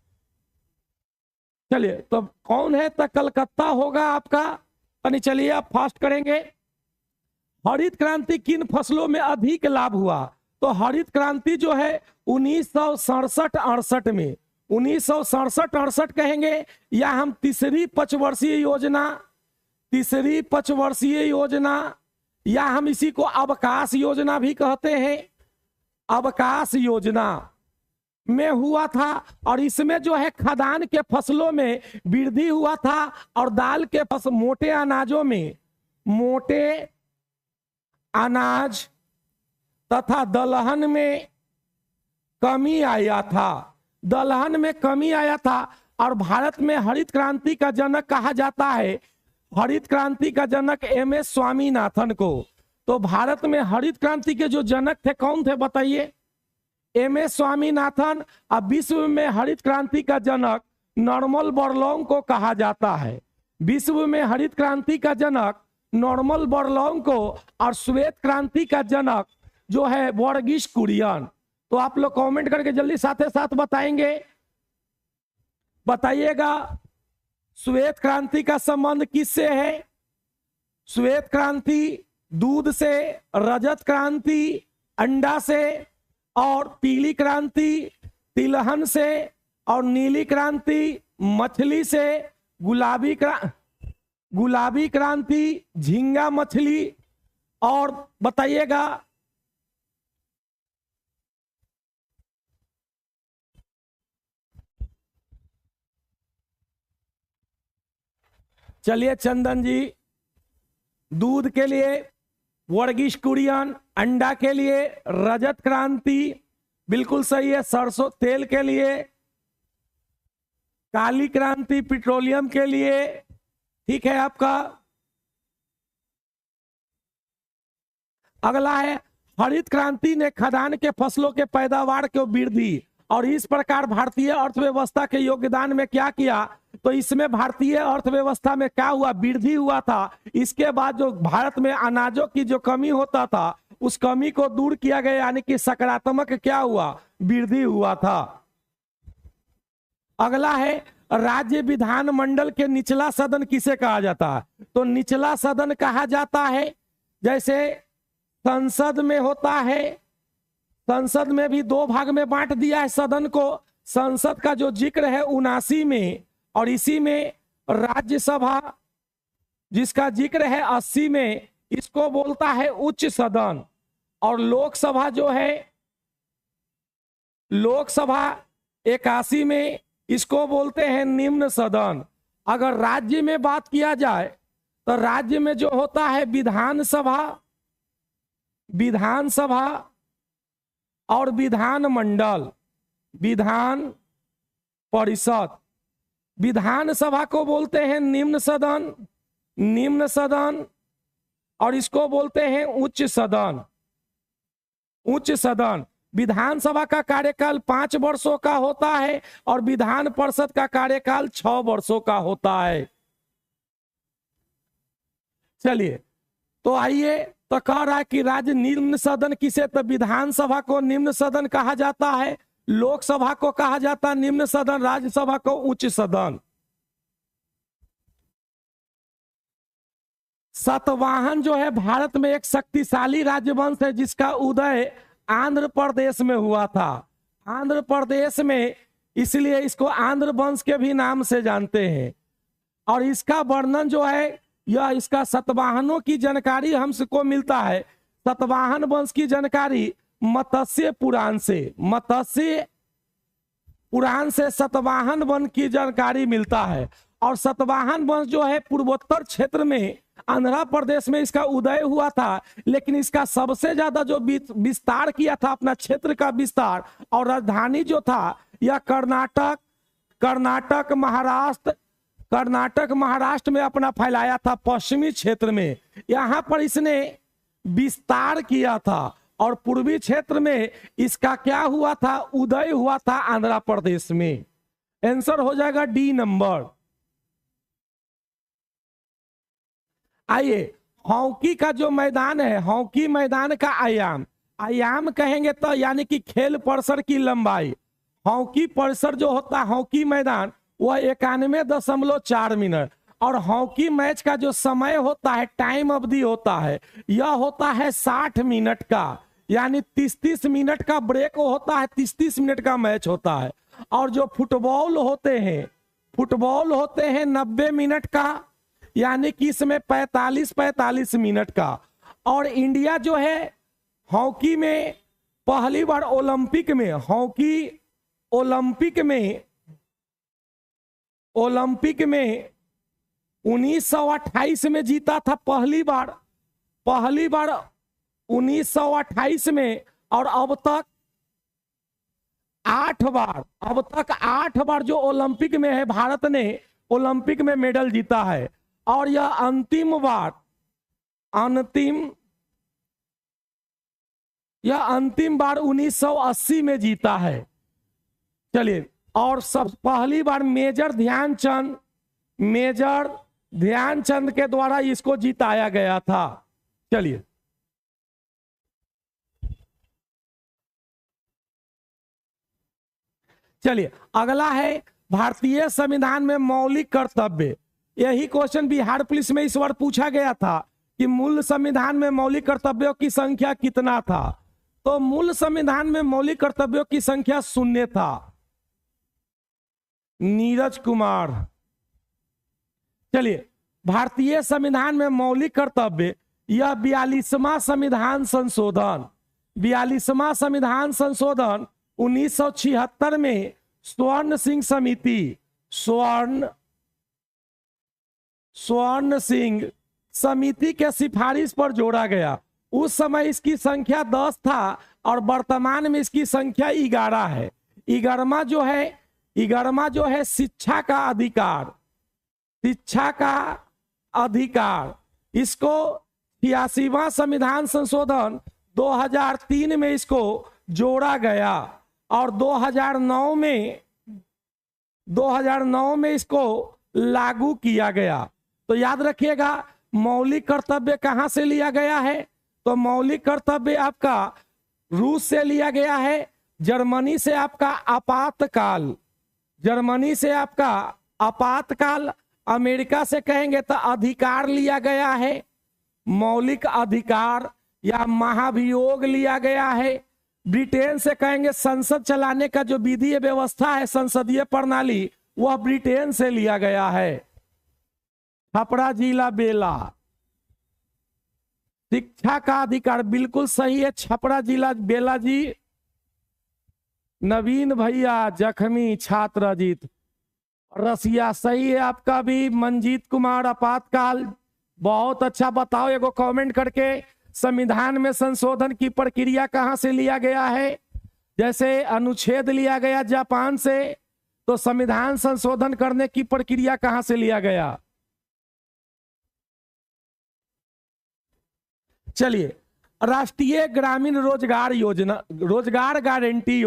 A: चलिए तो कौन है? तो कलकत्ता होगा आपका। चलिए आप फास्ट करेंगे। हरित क्रांति किन फसलों में अधिक लाभ हुआ? तो हरित क्रांति जो है 1967-68 में, 1967-68 कहेंगे, या हम तीसरी पंचवर्षीय योजना, या हम इसी को अवकाश योजना भी कहते हैं, अवकाश योजना में हुआ था। और इसमें जो है खाद्यान्न के फसलों में वृद्धि हुआ था और दाल के फसल, मोटे अनाजों में, मोटे अनाज तथा दलहन में कमी आया था, दलहन में कमी आया था। और भारत में हरित क्रांति का जनक कहा जाता है, हरित क्रांति का जनक एमएस स्वामीनाथन को। तो भारत में हरित क्रांति के जो जनक थे कौन थे बताइए? एमएस स्वामीनाथन। अब विश्व में हरित क्रांति का जनक नॉर्मन बोरलॉन्ग को कहा जाता है, विश्व में हरित क्रांति का जनक नॉर्मन बोरलॉन्ग को, और श्वेत क्रांति का जनक जो है वर्गीस कुरियन। तो आप लोग कमेंट करके जल्दी साथ साथ बताइएगा श्वेत क्रांति का संबंध किससे है? श्वेत क्रांति दूध से, रजत क्रांति अंडा से, और पीली क्रांति तिलहन से, और नीली क्रांति मछली से, गुलाबी क्रांति झींगा मछली। और बताइएगा चलिए चंदन जी, दूध के लिए वर्गीस कुरियन, अंडा के लिए रजत क्रांति, बिल्कुल सही है। सरसों तेल के लिए काली क्रांति, पेट्रोलियम के लिए, ठीक है आपका। अगला है हरित क्रांति ने खाद्यान्न के फसलों के पैदावार को वृद्धि और इस प्रकार भारतीय अर्थव्यवस्था के योगदान में क्या किया? तो इसमें भारतीय अर्थव्यवस्था में क्या हुआ? वृद्धि हुआ था। इसके बाद जो भारत में अनाजों की जो कमी होता था उस कमी को दूर किया गया, यानी कि सकारात्मक क्या हुआ? वृद्धि हुआ था। अगला है राज्य विधानमंडल के निचला सदन किसे कहा जाता है? तो निचला सदन कहा जाता है, जैसे संसद में होता है, संसद में भी दो भाग में बांट दिया है सदन को। संसद का जो जिक्र है 79 में, और इसी में राज्यसभा जिसका जिक्र है 80 में, इसको बोलता है उच्च सदन। और लोकसभा जो है, लोकसभा 81 में, इसको बोलते हैं निम्न सदन। अगर राज्य में बात किया जाए तो राज्य में जो होता है विधानसभा, विधानसभा और विधानमंडल, विधान परिषद। विधानसभा को बोलते हैं निम्न सदन, निम्न सदन, और इसको बोलते हैं उच्च सदन, उच्च सदन। विधानसभा का कार्यकाल 5 वर्षों का होता है और विधान परिषद का कार्यकाल 6 वर्षों का होता है। चलिए, तो आइए, तो कह रहा है कि राज्य निम्न सदन किसे? तो विधानसभा को निम्न सदन कहा जाता है, लोकसभा को कहा जाता है निम्न सदन, राज्यसभा को उच्च सदन। सातवाहन जो है भारत में एक शक्तिशाली राजवंश है जिसका उदय आंध्र प्रदेश में हुआ था, आंध्र प्रदेश में, इसलिए इसको आंध्र वंश के भी नाम से जानते हैं। और इसका वर्णन जो है, यह इसका सतवाहनों की जानकारी हमको मिलता है, सतवाहन वंश की जानकारी मत्स्य पुराण से, मत्स्य पुराण से सतवाहन वंश की जानकारी मिलता है। और सतवाहन वंश जो है पूर्वोत्तर क्षेत्र में, आंध्र प्रदेश में इसका उदय हुआ था, लेकिन इसका सबसे ज्यादा जो विस्तार किया था, अपना क्षेत्र का विस्तार, और राजधानी जो था यह कर्नाटक महाराष्ट्र में अपना फैलाया था, पश्चिमी क्षेत्र में। यहाँ पर इसने विस्तार किया था और पूर्वी क्षेत्र में इसका क्या हुआ था? उदय हुआ था आंध्र प्रदेश में। आंसर हो जाएगा डी नंबर। आइए, हॉकी का जो मैदान है, हॉकी मैदान का आयाम, आयाम कहेंगे तो यानी कि खेल परिसर की लंबाई। हॉकी परिसर जो होता है, हॉकी मैदान, वह 91.4 मीटर, और हॉकी मैच का जो समय होता है, टाइम अवधि होता है, यह होता है 60 मिनट का, यानी 30-30 मिनट का ब्रेक होता है, 30-30 मिनट का मैच होता है। और जो फुटबॉल होते हैं 90 मिनट का, यानी कि इसमें 45-45 मिनट का। और इंडिया जो है हॉकी में पहली बार ओलंपिक में 1928 में जीता था, पहली बार 1928 में। और अब तक 8 बार जो ओलंपिक में है, भारत ने ओलंपिक में मेडल जीता है। और यह अंतिम बार 1980 में जीता है। चलिए, और सब पहली बार मेजर ध्यानचंद के द्वारा इसको जिताया गया था। चलिए अगला है भारतीय संविधान में मौलिक कर्तव्य। यही क्वेश्चन बिहार पुलिस में इस बार पूछा गया था कि मूल संविधान में मौलिक कर्तव्यों की संख्या कितना था। तो मूल संविधान में मौलिक कर्तव्यों की संख्या 0 था। नीरज कुमार। चलिए, भारतीय संविधान में मौलिक कर्तव्य, यह 42वां संविधान संशोधन 1976 में स्वर्ण सिंह समिति के सिफारिश पर जोड़ा गया। उस समय इसकी संख्या 10 था और वर्तमान में इसकी संख्या 11 है। 11वां जो है शिक्षा का अधिकार, इसको 86वां संविधान संशोधन 2003 में इसको जोड़ा गया और 2009 में इसको लागू किया गया। तो याद रखिएगा, मौलिक कर्तव्य कहां से लिया गया है? तो मौलिक कर्तव्य आपका रूस से लिया गया है, जर्मनी से आपका आपातकाल, अमेरिका से कहेंगे तो अधिकार लिया गया है, मौलिक अधिकार या महाभियोग लिया गया है। ब्रिटेन से कहेंगे संसद चलाने का जो विधि व्यवस्था है, संसदीय प्रणाली, वह ब्रिटेन से लिया गया है। छपरा जिला बेला, शिक्षा का अधिकार, बिल्कुल सही है, छपरा जिला बेला जी। नवीन भैया जख्मी छात्र अजीत, रसिया सही है आपका भी। मंजीत कुमार आपातकाल, बहुत अच्छा। बताओ एगो कमेंट करके, संविधान में संशोधन की प्रक्रिया कहां से लिया गया है? जैसे अनुच्छेद लिया गया जापान से, तो संविधान संशोधन करने की प्रक्रिया कहां से लिया गया? चलिए, राष्ट्रीय ग्रामीण रोजगार गारंटी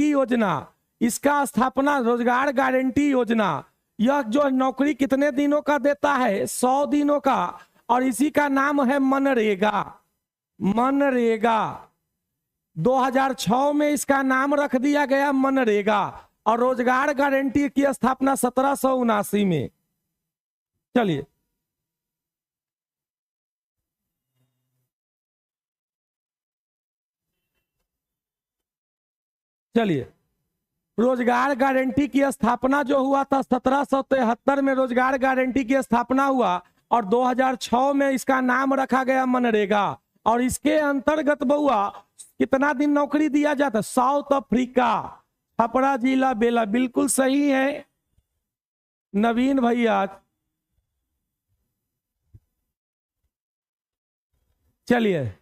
A: योजना, इसका स्थापना, रोजगार गारंटी योजना, यह जो नौकरी कितने दिनों का देता है? 100 दिनों का, और इसी का नाम है मनरेगा। 2006 में इसका नाम रख दिया गया मनरेगा, और रोजगार गारंटी की स्थापना 1779 में। चलिए, रोजगार गारंटी की स्थापना जो हुआ था 1773 में रोजगार गारंटी की स्थापना हुआ, और 2006 में इसका नाम रखा गया मनरेगा। और इसके अंतर्गत बहुआ कितना दिन नौकरी दिया जाता? साउथ अफ्रीका, छपरा जिला बेला, बिल्कुल सही है नवीन भैया। चलिए,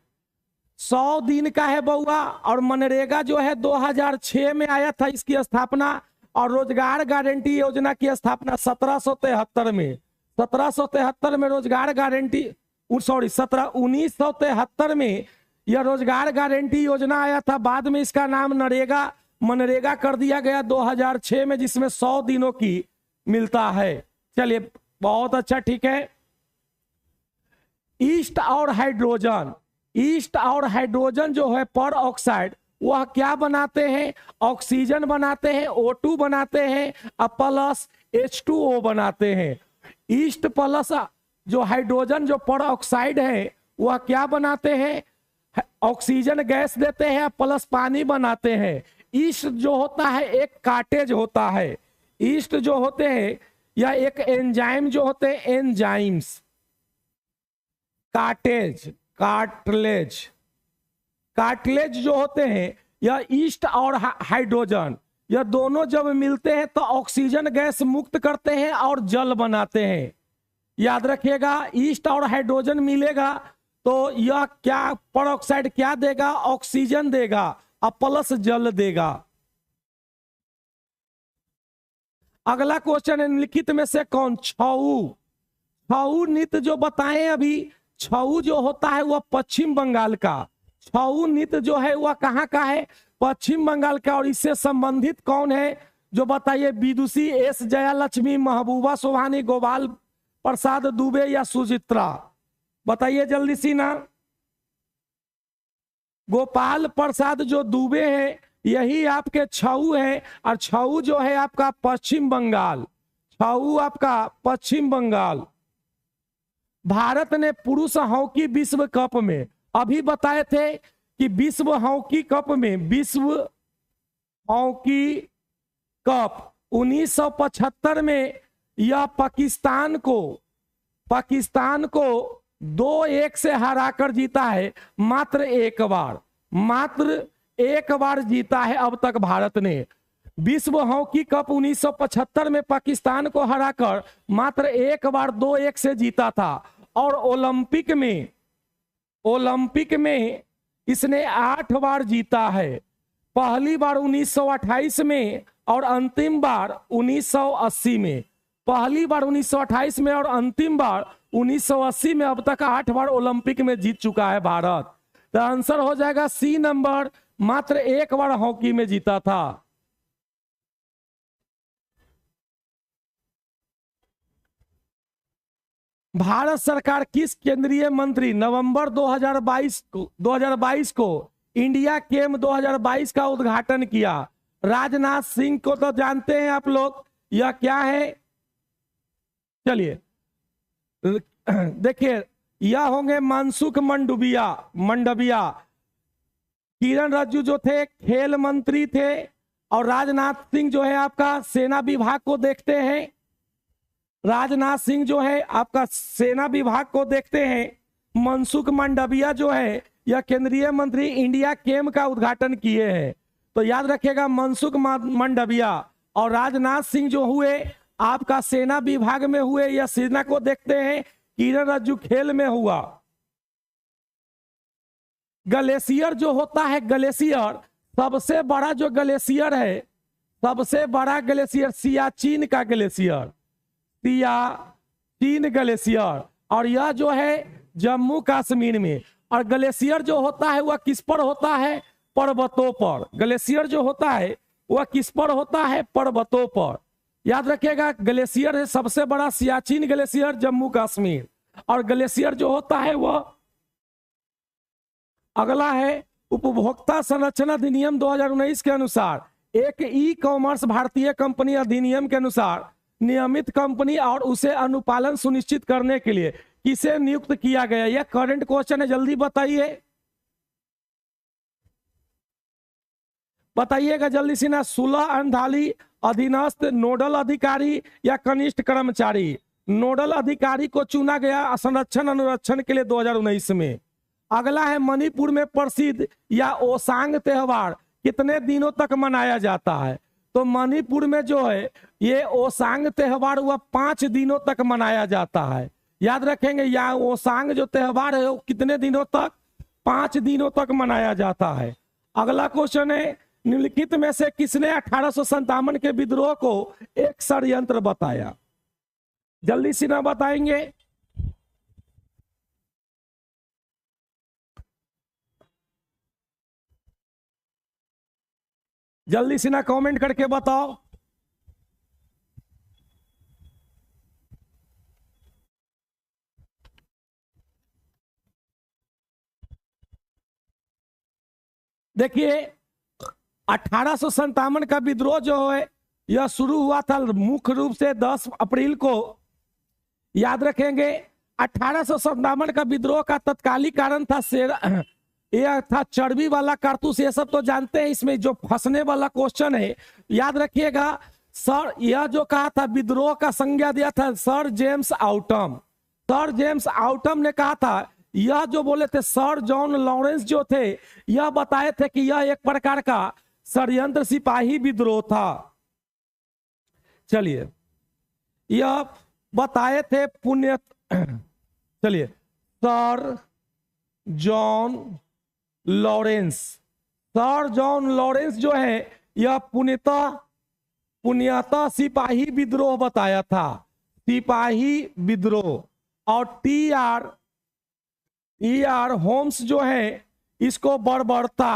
A: 100 दिन का है बउआ, और मनरेगा जो है 2006 में आया था इसकी स्थापना, और रोजगार गारंटी योजना की स्थापना 1773 में। 1773 में रोजगार गारंटी, 1973 में यह रोजगार गारंटी योजना आया था। बाद में इसका नाम मनरेगा कर दिया गया 2006 में, जिसमें 100 दिनों की मिलता है। चलिए, बहुत अच्छा, ठीक है। ईस्ट और हाइड्रोजन जो है पर ऑक्साइड, वह क्या बनाते हैं? ऑक्सीजन बनाते हैं, O2 बनाते हैं, प्लस H2O बनाते हैं। ईस्ट प्लस जो हाइड्रोजन जो पर ऑक्साइड है वह क्या बनाते हैं? ऑक्सीजन गैस देते हैं प्लस पानी बनाते हैं। ईस्ट जो होता है एक काटेज होता है। ईस्ट जो होते हैं या एक एंजाइम जो होते हैं, एंजाइम्स, काटेज, कार्टिलेज, कार्टिलेज जो होते हैं यह ईस्ट और हाइड्रोजन यह दोनों जब मिलते हैं तो ऑक्सीजन गैस मुक्त करते हैं और जल बनाते हैं। याद रखिएगा, ईस्ट और हाइड्रोजन मिलेगा तो यह क्या पेरोक्साइड क्या देगा? ऑक्सीजन देगा और प्लस जल देगा। अगला क्वेश्चन है निम्नलिखित में से कौन? छऊ। छऊ नृत्य जो बताएं अभी, छऊ जो होता है वह पश्चिम बंगाल का। छऊ नृत्य जो है वह कहाँ का है? पश्चिम बंगाल का। और इससे संबंधित कौन है जो बताइए? विदुषी, एस जयालक्ष्मी, महबूबा सुभानी, गोपाल प्रसाद दुबे या सुचित्रा? बताइए जल्दी सी ना। गोपाल प्रसाद जो दुबे हैं यही आपके छऊ है। और छऊ जो है आपका पश्चिम बंगाल। छऊ आपका पश्चिम बंगाल। भारत ने पुरुष हॉकी विश्व कप में अभी बताए थे कि विश्व हॉकी कप में, विश्व हॉकी कप 1975 में यह पाकिस्तान को 2-1 से हराकर जीता है। मात्र एक बार जीता है अब तक भारत ने। विश्व हॉकी कप 1975 में पाकिस्तान को हराकर मात्र एक बार 2-1 से जीता था। और ओलंपिक में इसने 8 बार जीता है। पहली बार 1928 में और अंतिम बार 1980 में। पहली बार 1928 में और अंतिम बार 1980 में। अब तक 8 बार ओलंपिक में जीत चुका है भारत। तो आंसर हो जाएगा सी नंबर, मात्र एक बार हॉकी में जीता था। भारत सरकार किस केंद्रीय मंत्री नवंबर 2022 को इंडिया केम 2022 का उद्घाटन किया? राजनाथ सिंह को तो जानते हैं आप लोग, यह क्या है? चलिए देखिए, यह होंगे मनसुख मंडविया। किरण रिजिजू जो थे खेल मंत्री थे। और राजनाथ सिंह जो है आपका सेना विभाग को देखते हैं। राजनाथ सिंह जो है आपका सेना विभाग को देखते हैं। मनसुख मंडविया जो है यह केंद्रीय मंत्री इंडिया केम का उद्घाटन किए हैं। तो याद रखिएगा, मनसुख मंडविया और राजनाथ सिंह जो हुए आपका सेना विभाग में हुए, या सेना को देखते हैं। किरण रिजिजू खेल में हुआ। ग्लेशियर जो होता है, ग्लेशियर सबसे बड़ा जो ग्लेशियर है, सबसे बड़ा ग्लेशियर सियाचिन का ग्लेशियर, सियाचिन ग्लेशियर। और यह जो है जम्मू कश्मीर में। और ग्लेशियर जो होता है वह किस पर होता है? पर्वतों पर। ग्लेशियर जो होता है वह किस पर होता है? पर्वतों पर। याद रखिएगा, ग्लेशियर है सबसे बड़ा सियाचिन ग्लेशियर जम्मू कश्मीर। और ग्लेशियर जो होता है वह, अगला है उपभोक्ता संरक्षण अधिनियम 2019 के अनुसार एक ई कॉमर्स भारतीय कंपनी अधिनियम के अनुसार नियमित कंपनी और उसे अनुपालन सुनिश्चित करने के लिए किसे नियुक्त किया गया? यह करंट क्वेश्चन है, जल्दी बताइएगा जल्दी से ना। सुलह अंधाली, अधीनस्थ, नोडल अधिकारी या कनिष्ठ कर्मचारी? नोडल अधिकारी को चुना गया संरक्षण अनुरक्षण के लिए 2019 में। अगला है मणिपुर में प्रसिद्ध या ओसांग त्योहार कितने दिनों तक मनाया जाता है? तो मणिपुर में जो है ये ओसांग त्योहार वह 5 दिनों तक मनाया जाता है। याद रखेंगे, या ओसांग जो त्योहार है वो कितने दिनों तक? 5 दिनों तक मनाया जाता है। अगला क्वेश्चन है निम्नलिखित में से किसने 1857 के विद्रोह को एक षड्यंत्र बताया? जल्दी से ना बताएंगे। जल्दी से ना कमेंट करके बताओ। देखिए, 1857 का विद्रोह जो है यह शुरू हुआ था मुख्य रूप से 10 अप्रैल को। याद रखेंगे 1857 का विद्रोह का तत्कालिक कारण था यह था चर्बी वाला कारतूस। ये सब तो जानते हैं, इसमें जो फंसने वाला क्वेश्चन है याद रखिएगा। सर यह जो कहा था विद्रोह का संज्ञा दिया था sir James autumn. Sir James autumn ने कहा था, यह जो बोले थे सर जॉन लॉरेंस जो थे यह बताए थे कि यह एक प्रकार का षड्यंत्र सिपाही विद्रोह था। चलिए यह बताए थे चलिए sir John Lawrence. Sir John Lawrence जो है यह पुण्यतः सिपाही विद्रोह बताया था, सिपाही विद्रोह। और टी आर होम्स जो है इसको बर्बरता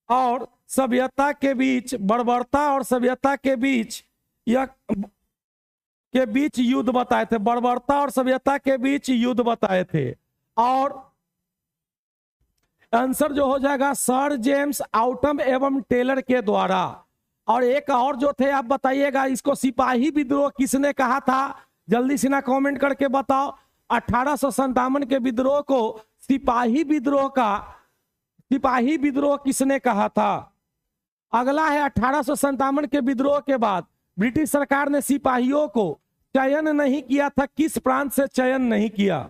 A: और सभ्यता के बीच युद्ध बताए थे। बर्बरता और सभ्यता के बीच युद्ध बताए थे। और आंसर जो हो जाएगा सर जेम्स आउटम एवं टेलर के द्वारा। और एक और जो थे आप बताइएगा, इसको सिपाही विद्रोह किसने कहा था, जल्दी से ना कमेंट करके बताओ। 1857 के विद्रोह को सिपाही विद्रोह किसने कहा था। अगला है 1857 के विद्रोह के बाद ब्रिटिश सरकार ने सिपाहियों को चयन नहीं किया था। किस प्रांत से चयन नहीं किया?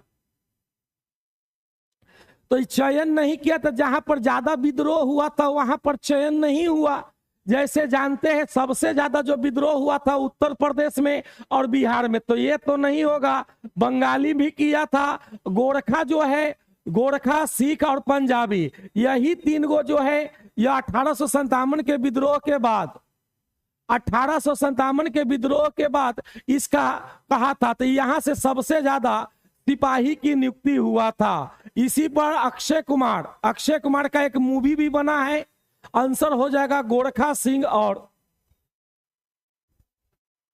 A: तो चयन नहीं किया था, जहां पर ज्यादा विद्रोह हुआ था वहां पर चयन नहीं हुआ। जैसे जानते हैं सबसे ज्यादा जो विद्रोह हुआ था उत्तर प्रदेश में और बिहार में, तो ये तो नहीं होगा। बंगाली भी किया था, गोरखा जो है, गोरखा, सिख और पंजाबी, यही 3 गो जो है यह 1857 के विद्रोह के बाद 1857 के विद्रोह के बाद इसका कहा था। तो यहां से सबसे ज्यादा सिपाही की नियुक्ति हुआ था। इसी पर अक्षय कुमार का एक मूवी भी बना है। आंसर हो जाएगा गोरखा सिंह। और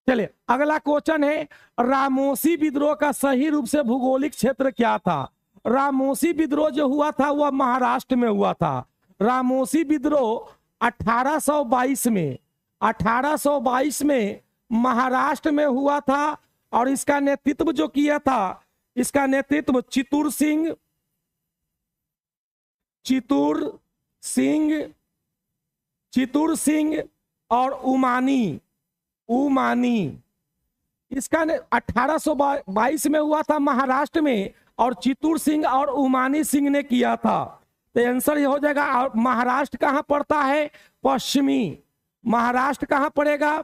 A: चलिए अगला क्वेश्चन है, रामोसी विद्रोह का सही रूप से भौगोलिक क्षेत्र क्या था? रामोसी विद्रोह जो हुआ था वह महाराष्ट्र में हुआ था। रामोसी विद्रोह 1822 में महाराष्ट्र में हुआ था। और इसका नेतृत्व जो किया था, इसका नेतृत्व चितूर सिंह और उमानी इसका 1822 में हुआ था महाराष्ट्र में, और चितूर सिंह और उमानी सिंह ने किया था। तो आंसर ये हो जाएगा। महाराष्ट्र कहां पड़ता है? पश्चिमी। महाराष्ट्र कहां पड़ेगा?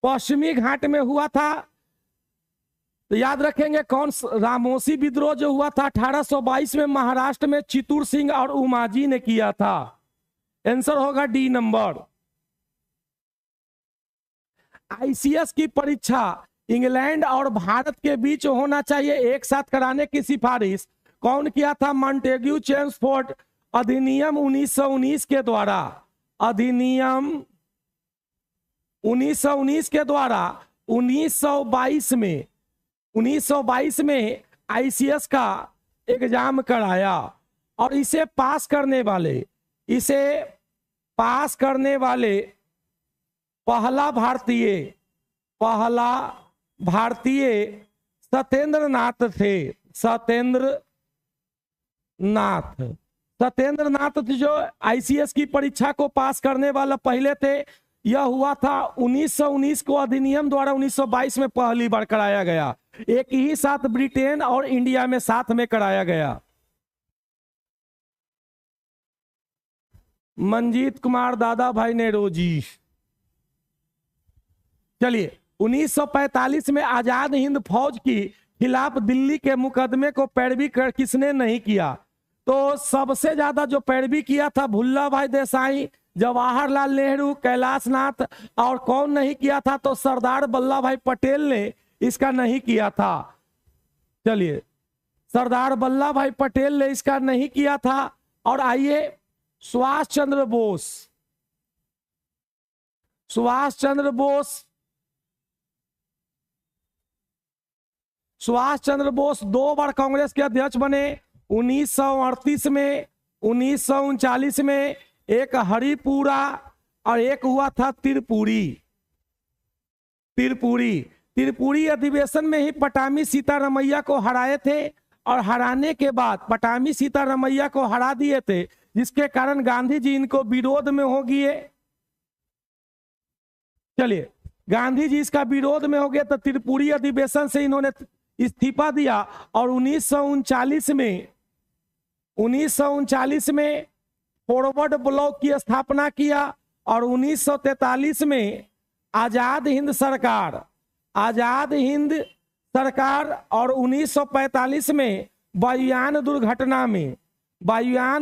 A: पश्चिमी घाट में हुआ था। तो याद रखेंगे कौन रामोसी विद्रोह जो हुआ था 1822 में महाराष्ट्र में चितूर सिंह और उमाजी ने किया था। आंसर होगा डी नंबर। आईसीएस की परीक्षा इंग्लैंड और भारत के बीच होना चाहिए एक साथ कराने की सिफारिश कौन किया था? मॉन्टेग्यू चेम्सफोर्ड अधिनियम 1919 के द्वारा। अधिनियम 1919 के द्वारा 1922 में आईसीएस का एग्जाम कराया। और इसे पास करने वाले पहला भारतीय सत्येंद्र नाथ जो आईसीएस की परीक्षा को पास करने वाला पहले थे। यह हुआ था 1919 को अधिनियम द्वारा 1922 में पहली बार कराया गया। एक ही साथ ब्रिटेन और इंडिया में साथ में कराया गया। मंजीत कुमार दादा भाई नेरोजी। चलिए 1945 में आजाद हिंद फौज की खिलाफ दिल्ली के मुकदमे को पैरवी किसने नहीं किया? तो सबसे ज्यादा जो पैरवी किया था भुल्ला भाई देसाई, जवाहरलाल नेहरू, कैलाश नाथ। और कौन नहीं किया था? तो सरदार वल्लभ भाई पटेल ने इसका नहीं किया था। चलिए सरदार वल्लभ भाई पटेल ने इसका नहीं किया था। और आइए सुभाष चंद्र सुभाष चंद्र बोस 2 बार कांग्रेस के अध्यक्ष बने, 1938 में, 1939 में, एक हरिपुरा और एक हुआ था त्रिपुरी। त्रिपुरी अधिवेशन में ही पटामी सीतारमैया को हराए थे और हराने के बाद पटामी सीतारमैया को हरा दिए थे, जिसके कारण गांधी जी इनको विरोध में हो गए। चलिए, गांधी जी इसका विरोध में हो गए तो त्रिपुरी अधिवेशन से इन्होंने इस्तीफा दिया और 1939 में फॉरवर्ड ब्लॉक की स्थापना किया और 1943 में आजाद हिंद सरकार और 1945 में वायुयान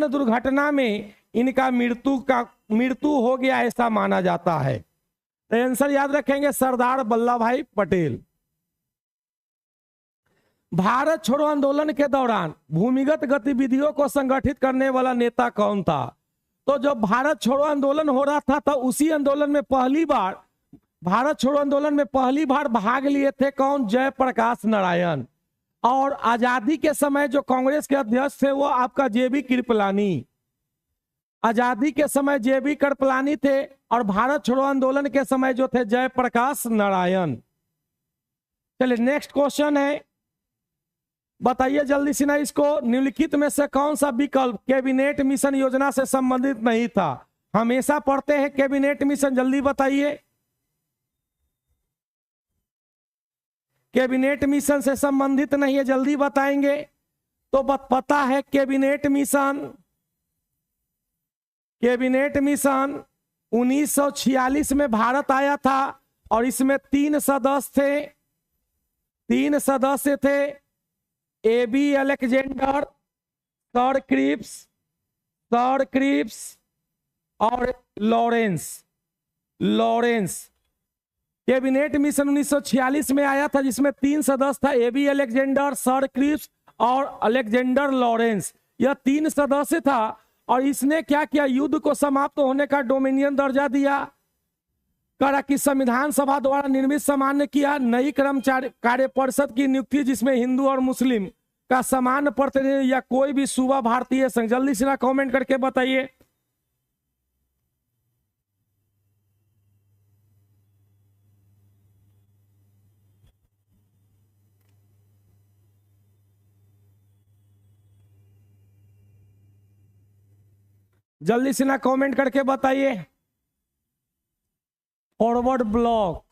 A: दुर्घटना में इनका मृत्यु हो गया, ऐसा माना जाता है। तो आंसर याद रखेंगे सरदार वल्लभ भाई पटेल। भारत छोड़ो आंदोलन के दौरान भूमिगत गतिविधियों को संगठित करने वाला नेता कौन था? तो जब भारत छोड़ो आंदोलन हो रहा था तो उसी आंदोलन में भारत छोड़ो आंदोलन में पहली बार भाग लिए थे कौन? जयप्रकाश नारायण। और आजादी के समय जो कांग्रेस के अध्यक्ष थे वो आपका जेबी कृपलानी। आजादी के समय जेबी कृपलानी थे और भारत छोड़ो आंदोलन के समय जो थे जयप्रकाश नारायण। चलिए नेक्स्ट क्वेश्चन है, बताइए जल्दी से ना, इसको निम्नलिखित में से कौन सा विकल्प कैबिनेट मिशन योजना से संबंधित नहीं था? हमेशा पढ़ते हैं कैबिनेट मिशन, जल्दी बताइए। कैबिनेट मिशन से संबंधित नहीं है, जल्दी बताएंगे। तो पता है कैबिनेट मिशन 1946 में भारत आया था और इसमें 3 सदस्य थे, एबी अलेक्जेंडर, सर क्रिप्स और लॉरेंस। कैबिनेट मिशन 1946 में आया था जिसमें 3 सदस्य था, एबी अलेक्जेंडर, सर क्रिप्स और अलेक्जेंडर लॉरेंस। यह 3 सदस्य था और इसने क्या किया? युद्ध को समाप्त होने का डोमिनियन दर्जा दिया, करा कि संविधान सभा द्वारा निर्मित सामान्य किया, नई कर्मचारी कार्य परिषद की नियुक्ति जिसमें हिंदू और मुस्लिम का समान प्रतिनिधि या कोई भी सूबा भारतीय संघ। जल्दी से ना कमेंट करके बताइए। जल्दी से ना कमेंट करके बताइए। फॉरवर्ड ब्लॉक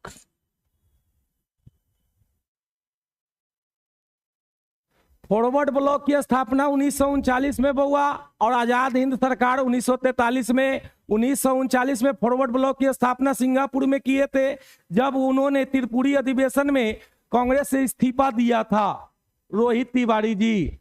A: की स्थापना 1939 में हुआ और आजाद हिंद सरकार 1943 में। 1939 में फॉरवर्ड ब्लॉक की स्थापना सिंगापुर में किए थे जब उन्होंने त्रिपुरी अधिवेशन में कांग्रेस से इस्तीफा दिया था, रोहित तिवारी जी।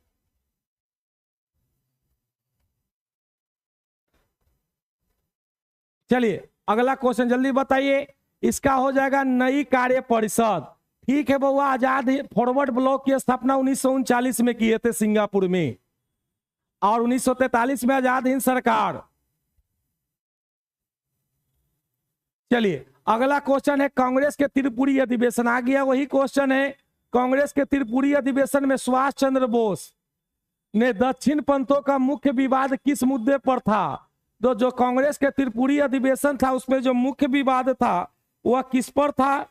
A: चलिए अगला क्वेश्चन जल्दी बताइए, इसका हो जाएगा नई कार्य परिषद। ठीक है बउआ, आजाद फॉरवर्ड ब्लॉक की स्थापना 1939 में किए थे सिंगापुर में और 1943 में आजाद हिंद सरकार। चलिए अगला क्वेश्चन है, कांग्रेस के त्रिपुरी अधिवेशन आ गया, वही क्वेश्चन है। कांग्रेस के त्रिपुरी अधिवेशन में सुभाष चंद्र बोस ने दक्षिण पंथों का मुख्य विवाद किस मुद्दे पर था? तो जो कांग्रेस के त्रिपुरी अधिवेशन था उसमें जो मुख्य विवाद था वह किस पर था?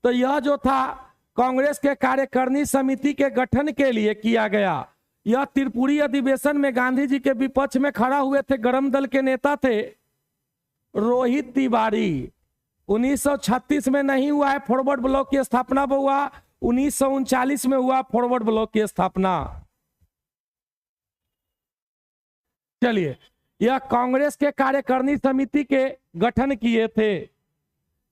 A: तो यह जो था कांग्रेस के कार्यकारिणी समिति के गठन के लिए किया गया। यह त्रिपुरी अधिवेशन में गांधी जी के विपक्ष में खड़ा हुए थे, गरम दल के नेता थे रोहित तिवारी। 1936 में नहीं हुआ है फॉरवर्ड ब्लॉक की स्थापना, हुआ 1939 में हुआ फॉरवर्ड ब्लॉक की स्थापना। चलिए, यह कांग्रेस के कार्यकारिणी समिति के गठन किए थे।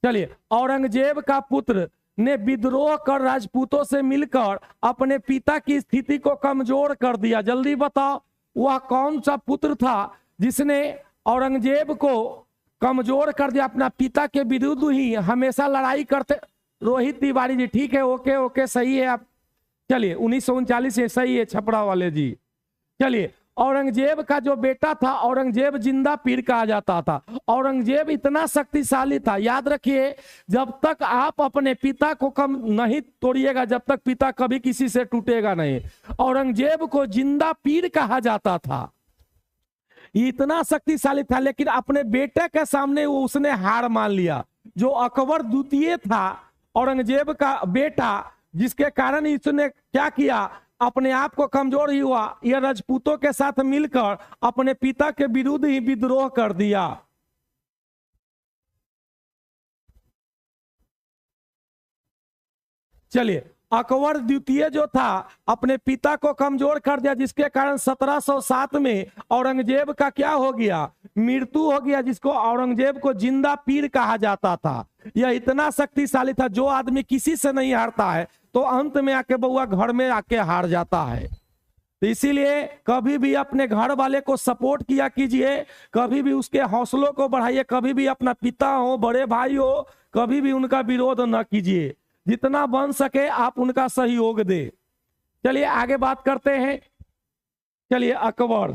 A: चलिए, औरंगजेब का पुत्र ने विद्रोह कर राजपूतों से मिलकर अपने पिता की स्थिति को कमजोर कर दिया। जल्दी बताओ वह कौन सा पुत्र था जिसने औरंगजेब को कमजोर कर दिया, अपना पिता के विरुद्ध ही हमेशा लड़ाई करते? रोहित तिवारी जी। ठीक है, ओके सही है आप। चलिए 1939 सही है छपरा वाले जी। चलिए, औरंगजेब का जो बेटा था, औरंगजेब जिंदा पीर कहा जाता था। औरंगजेब इतना शक्तिशाली था, याद रखिए, जब तक आप अपने पिता को कम नहीं तोड़िएगा, जब तक पिता कभी किसी से टूटेगा नहीं। औरंगजेब को जिंदा पीर कहा जाता था, ये इतना शक्तिशाली था, लेकिन अपने बेटे के सामने वो उसने हार मान लिया। जो अकबर द्वितीय था, औरंगजेब का बेटा, जिसके कारण इसने क्या किया, अपने आप को कमजोर ही हुआ, यह राजपूतों के साथ मिलकर अपने पिता के विरुद्ध ही विद्रोह कर दिया। चलिए, अकबर द्वितीय जो था अपने पिता को कमजोर कर दिया, जिसके कारण 1707 में औरंगजेब का क्या हो गया, मृत्यु हो गया, जिसको औरंगजेब को जिंदा पीर कहा जाता था। यह इतना शक्तिशाली था, जो आदमी किसी से नहीं हारता है तो अंत में आके बउआ घर में आके हार जाता है। तो इसीलिए कभी भी अपने घर वाले को सपोर्ट किया कीजिए, कभी भी उसके हौसलों को बढ़ाइए, कभी भी अपना पिता हो, बड़े भाई हो, कभी भी उनका विरोध न कीजिए, जितना बन सके आप उनका सहयोग दे। चलिए आगे बात करते हैं। चलिए, अकबर,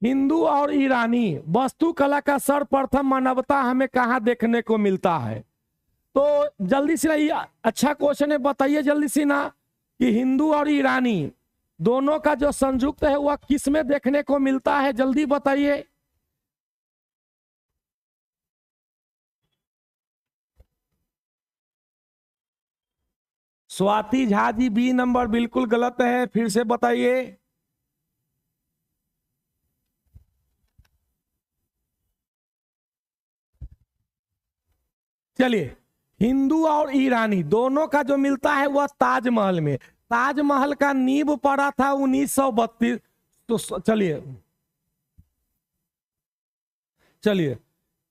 A: हिंदू और ईरानी वास्तुकला का सर्वप्रथम मानवता हमें कहां देखने को मिलता है? तो जल्दी से ना, ये अच्छा क्वेश्चन है, बताइए जल्दी से ना कि हिंदू और ईरानी दोनों का जो संयुक्त है वह किस में देखने को मिलता है, जल्दी बताइए। स्वाति झा जी, बी नंबर बिल्कुल गलत है, फिर से बताइए। चलिए, हिंदू और ईरानी दोनों का जो मिलता है वह ताजमहल में। ताजमहल का नींव पड़ा था 1932। तो चलिए चलिए,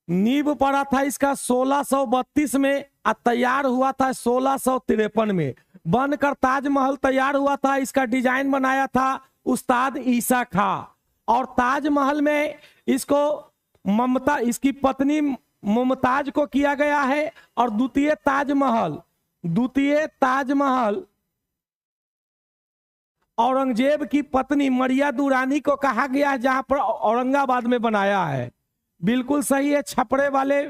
A: नींव पड़ा था इसका 1632 में और तैयार हुआ था 1653 में। बनकर ताजमहल तैयार हुआ था, इसका डिजाइन बनाया था उस्ताद ईसा खां। और ताजमहल में इसको इसकी पत्नी मुमताज को किया गया है। और द्वितीय ताजमहल औरंगजेब की पत्नी मरिया दुरानी को कहा गया है, जहां पर औरंगाबाद में बनाया है। बिल्कुल सही है, छपरे वाले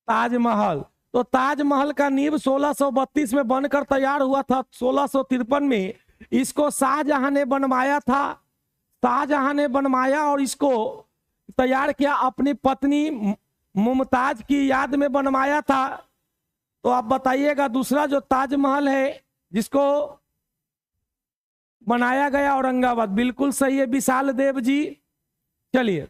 A: ताजमहल। तो ताजमहल का नींव 1632 में बनकर तैयार हुआ था। 1653 में इसको शाहजहां ने बनवाया था। शाहजहां ने बनवाया और इसको तैयार किया, अपनी पत्नी मुमताज की याद में बनवाया था। तो आप बताइएगा, दूसरा जो ताजमहल है जिसको बनाया गया औरंगाबाद, बिल्कुल सही है विशाल देव जी। चलिए,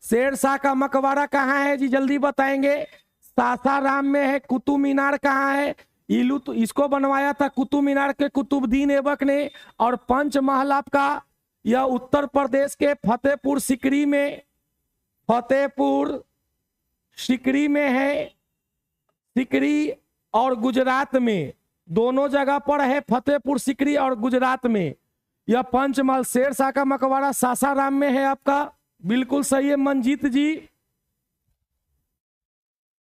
A: शेर शाह का मकबरा कहाँ है जी, जल्दी बताएंगे। सासाराम में है। कुतुब मीनार कहाँ है? इसको बनवाया था कुतुब मीनार के कुतुबुद्दीन ऐबक ने। और पंचमहल आपका यह उत्तर प्रदेश के फतेहपुर सिकरी में है। सिकरी और गुजरात में, दोनों जगह पर है, फतेहपुर सिकरी और गुजरात में। यह पंचमहल शेर शाह का मकबरा सासाराम में है आपका, बिल्कुल सही है मंजीत जी।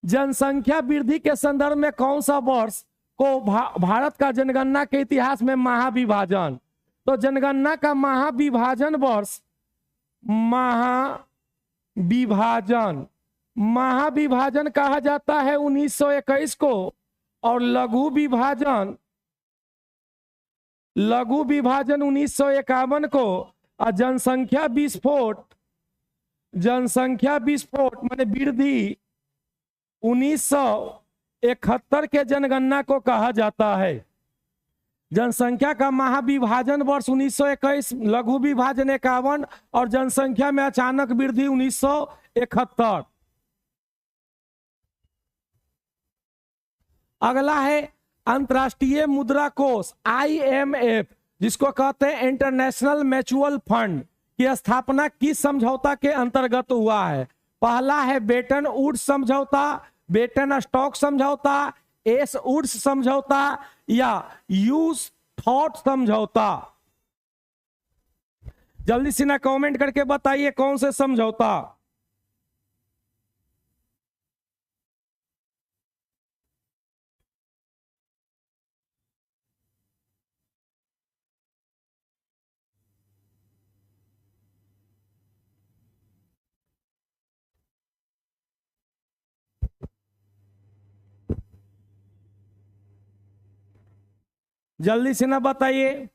A: जनसंख्या वृद्धि के संदर्भ में कौन सा वर्ष को भारत का जनगणना के इतिहास में महाविभाजन? तो जनगणना का महाविभाजन कहा जाता है 1921 को। और लघु विभाजन 1951 को। और जनसंख्या विस्फोट माने वृद्धि 1971 के जनगणना को कहा जाता है। जनसंख्या का महाविभाजन वर्ष 1921, लघु विभाजन 51 और जनसंख्या में अचानक वृद्धि 1971। अगला है अंतर्राष्ट्रीय मुद्रा कोष IMF, जिसको कहते हैं इंटरनेशनल म्यूचुअल फंड, की स्थापना किस समझौता के अंतर्गत हुआ है? पहला है बेटन वुड्स समझौता, बेटन स्टॉक समझौता, एस वुड्स समझौता या यूज थॉट समझौता। जल्दी से ना कमेंट करके बताइए कौन से समझौता। जल्दी से ना बताइए।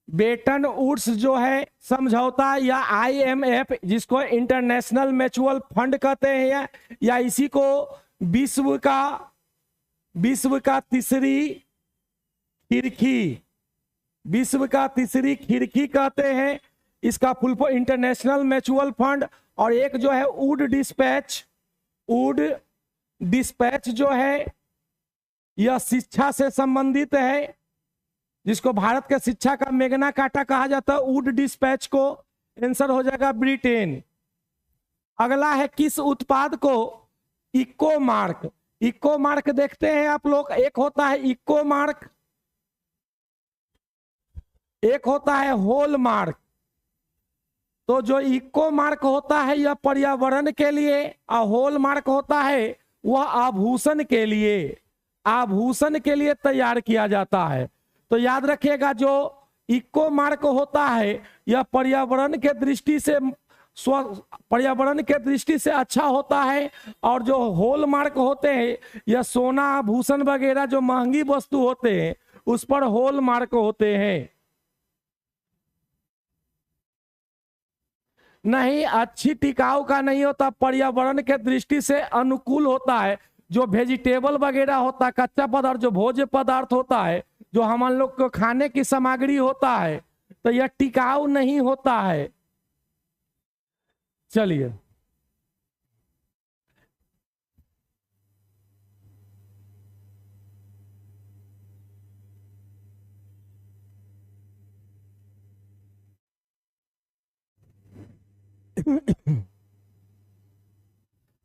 A: बेटन वुड्स जो है समझौता या आईएमएफ, जिसको इंटरनेशनल म्यूचुअल फंड कहते हैं, या इसी को विश्व का तीसरी खिड़की, विश्व का तीसरी खिड़की कहते हैं। इसका full form international mutual fund. और एक जो है वुड डिस्पैच जो है यह शिक्षा से संबंधित है, जिसको भारत के शिक्षा का मेगना कार्टा कहा जाता है। वुड डिस्पैच को आंसर हो जाएगा ब्रिटेन। अगला है किस उत्पाद को इको मार्क देखते हैं आप लोग। एक होता है इको मार्क, एक होता है होल मार्क। तो जो इको मार्क होता है यह पर्यावरण के लिए, और होल मार्क होता है वह आभूषण के लिए तैयार किया जाता है। तो याद रखिएगा, जो इको मार्क होता है यह पर्यावरण के दृष्टि से अच्छा होता है, और जो होल मार्क होते हैं यह सोना आभूषण वगैरह जो महंगी वस्तु होते हैं उस पर होल मार्क होते हैं। नहीं, अच्छी टिकाऊ का नहीं होता, पर्यावरण के दृष्टि से अनुकूल होता है। जो वेजिटेबल वगैरह होता है, कच्चा पदार्थ, जो भोज्य पदार्थ होता है, जो हम लोग को खाने की सामग्री होता है, तो यह टिकाऊ नहीं होता है। चलिए